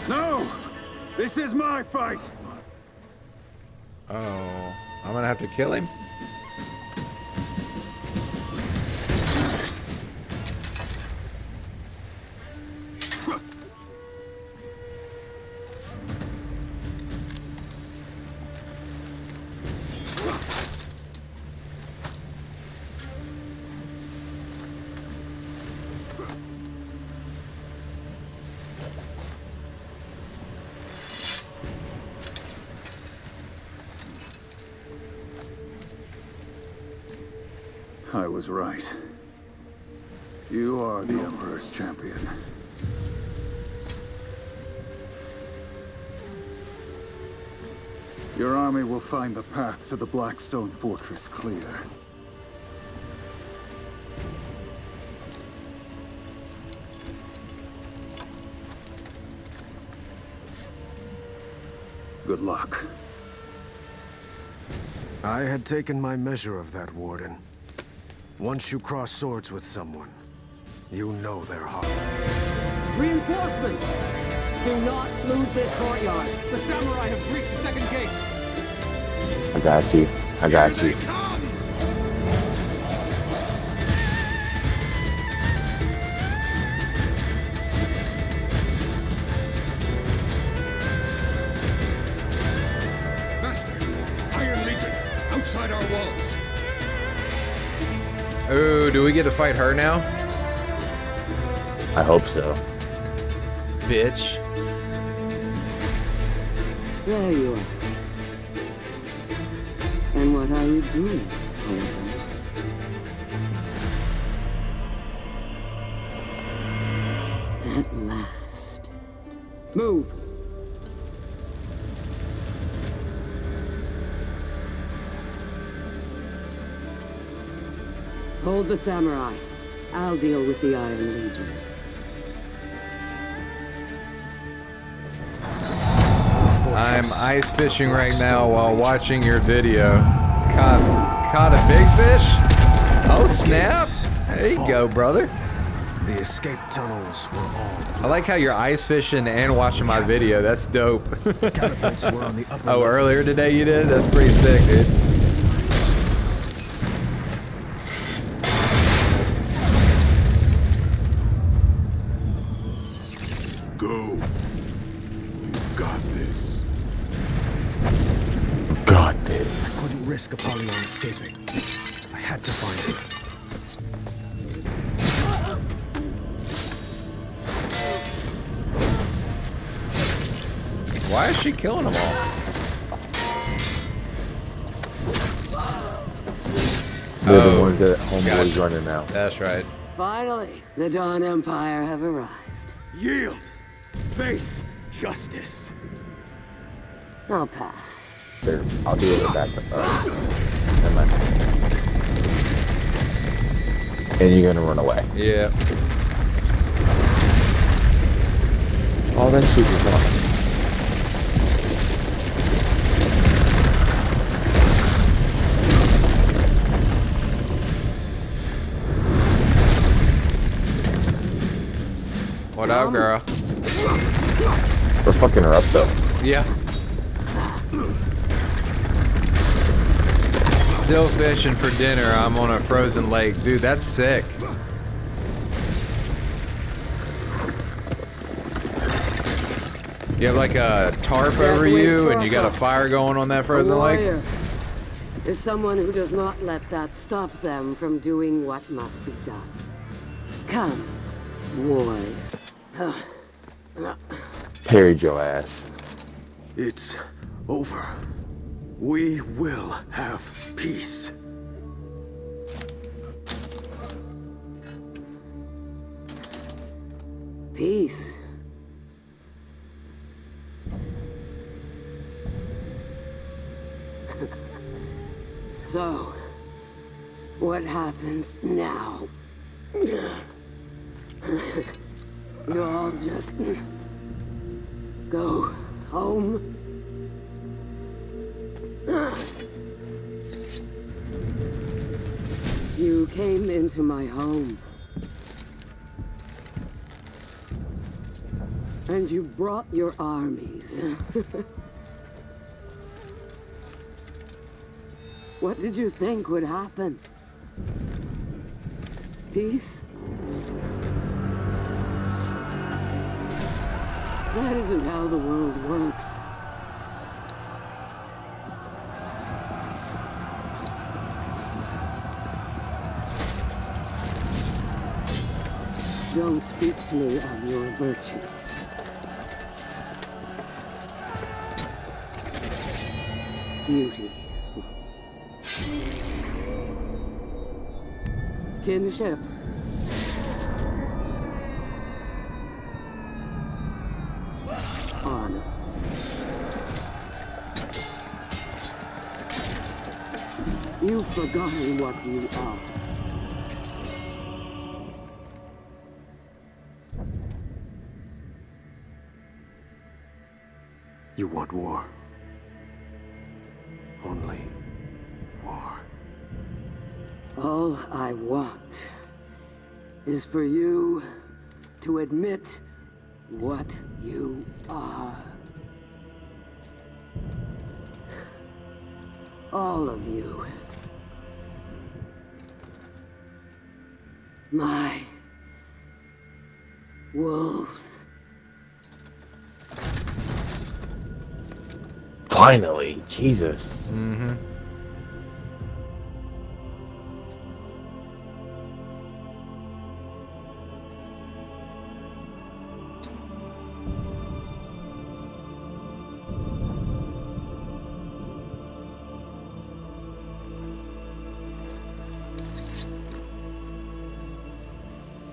No! This is my fight! Oh, I'm gonna have to kill him? I was right. You are the Emperor's champion. Your army will find the path to the Blackstone Fortress clear. Good luck. I had taken my measure of that, Warden. Once you cross swords with someone, you know their heart. Reinforcements! Do not lose this courtyard. The samurai have breached the second gate. I got you. I got you. Master, Iron Legion, outside our walls. Oh, do we get to fight her now? I hope so. Bitch. There you are. And what are you doing, Holden? At last. Move! Hold the samurai. I'll deal with the Iron Legion. I'm ice fishing right now while watching your video. Caught a big fish? Oh snap! There you go, brother. The escape tunnels were all... I like how you're ice fishing and watching my video. That's dope. Oh, earlier today you did? That's pretty sick, dude. Go. You've got this. Got this. I couldn't risk Apollyon escaping. I had to find her. Why is she killing them all? They're the ones that Homeboy's running now. That's right. Finally, the Dawn Empire have arrived. Yield! Face justice! I'll pass. There, I'll deal with that. Never mind. And you're gonna run away. Yeah. All that shit is gone. What up, girl? We're fucking her up though. Yeah. Still fishing for dinner. I'm on a frozen lake. Dude, that's sick. You have like a tarp over you and you got a fire going on that frozen lake? Is someone who does not let that stop them from doing what must be done. Come, warrior. Parried your ass. It's over. We will have peace. Peace. So, what happens now? You all just go home? You came into my home. And you brought your armies. What did you think would happen? Peace? That isn't how the world works. Don't speak to me of your virtues. Duty. Kinship. Honor. You've forgotten what you are. You want war. Only war. All I want is for you to admit what you are. All of you. My wolves. Finally, Jesus. Mm-hmm.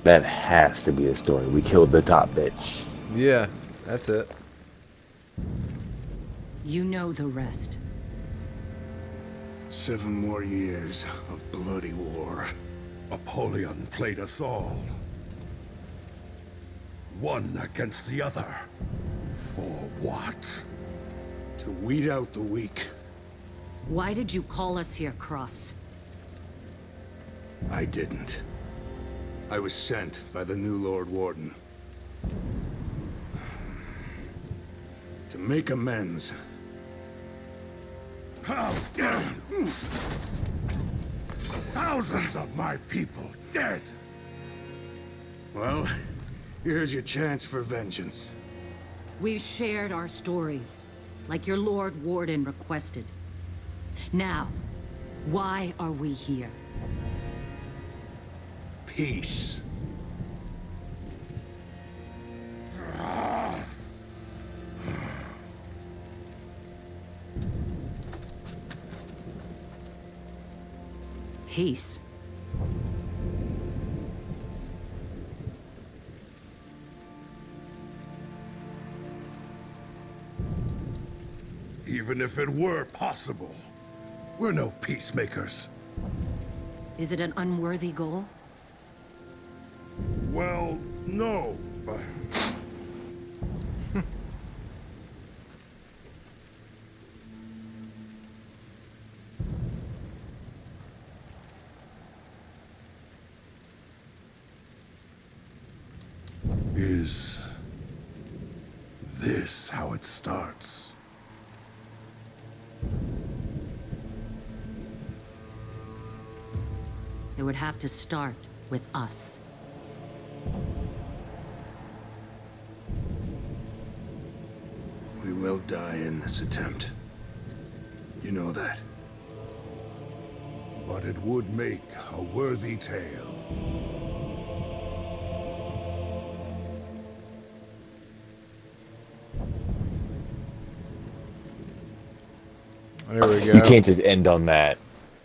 That has to be the story. We killed the top bitch. Yeah, that's it. You know the rest. 7 more years of bloody war. Apollyon played us all. One against the other. For what? To weed out the weak. Why did you call us here, Cross? I didn't. I was sent by the new Lord Warden. To make amends. How dare you! Thousands of my people dead! Well, here's your chance for vengeance. We've shared our stories, like your Lord Warden requested. Now, why are we here? Peace. Peace. Even if it were possible, we're no peacemakers. Is it an unworthy goal? Well, no, but... Is this how it starts? It would have to start with us. We will die in this attempt. You know that. But it would make a worthy tale. There we go. You can't just end on that.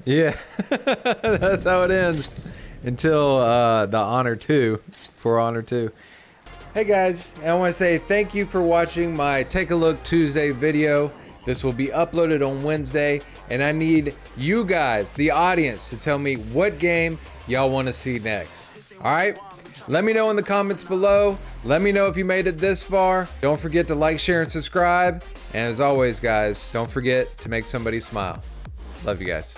Yeah, that's how it ends until the Honor 2, for Honor 2. Hey guys, I want to say thank you for watching my Take a Look Tuesday video. This will be uploaded on Wednesday, and I need you guys, the audience, to tell me what game y'all want to see next. Alright? Let me know in the comments below. Let me know if you made it this far. Don't forget to like, share, and subscribe. And as always, guys, don't forget to make somebody smile. Love you guys.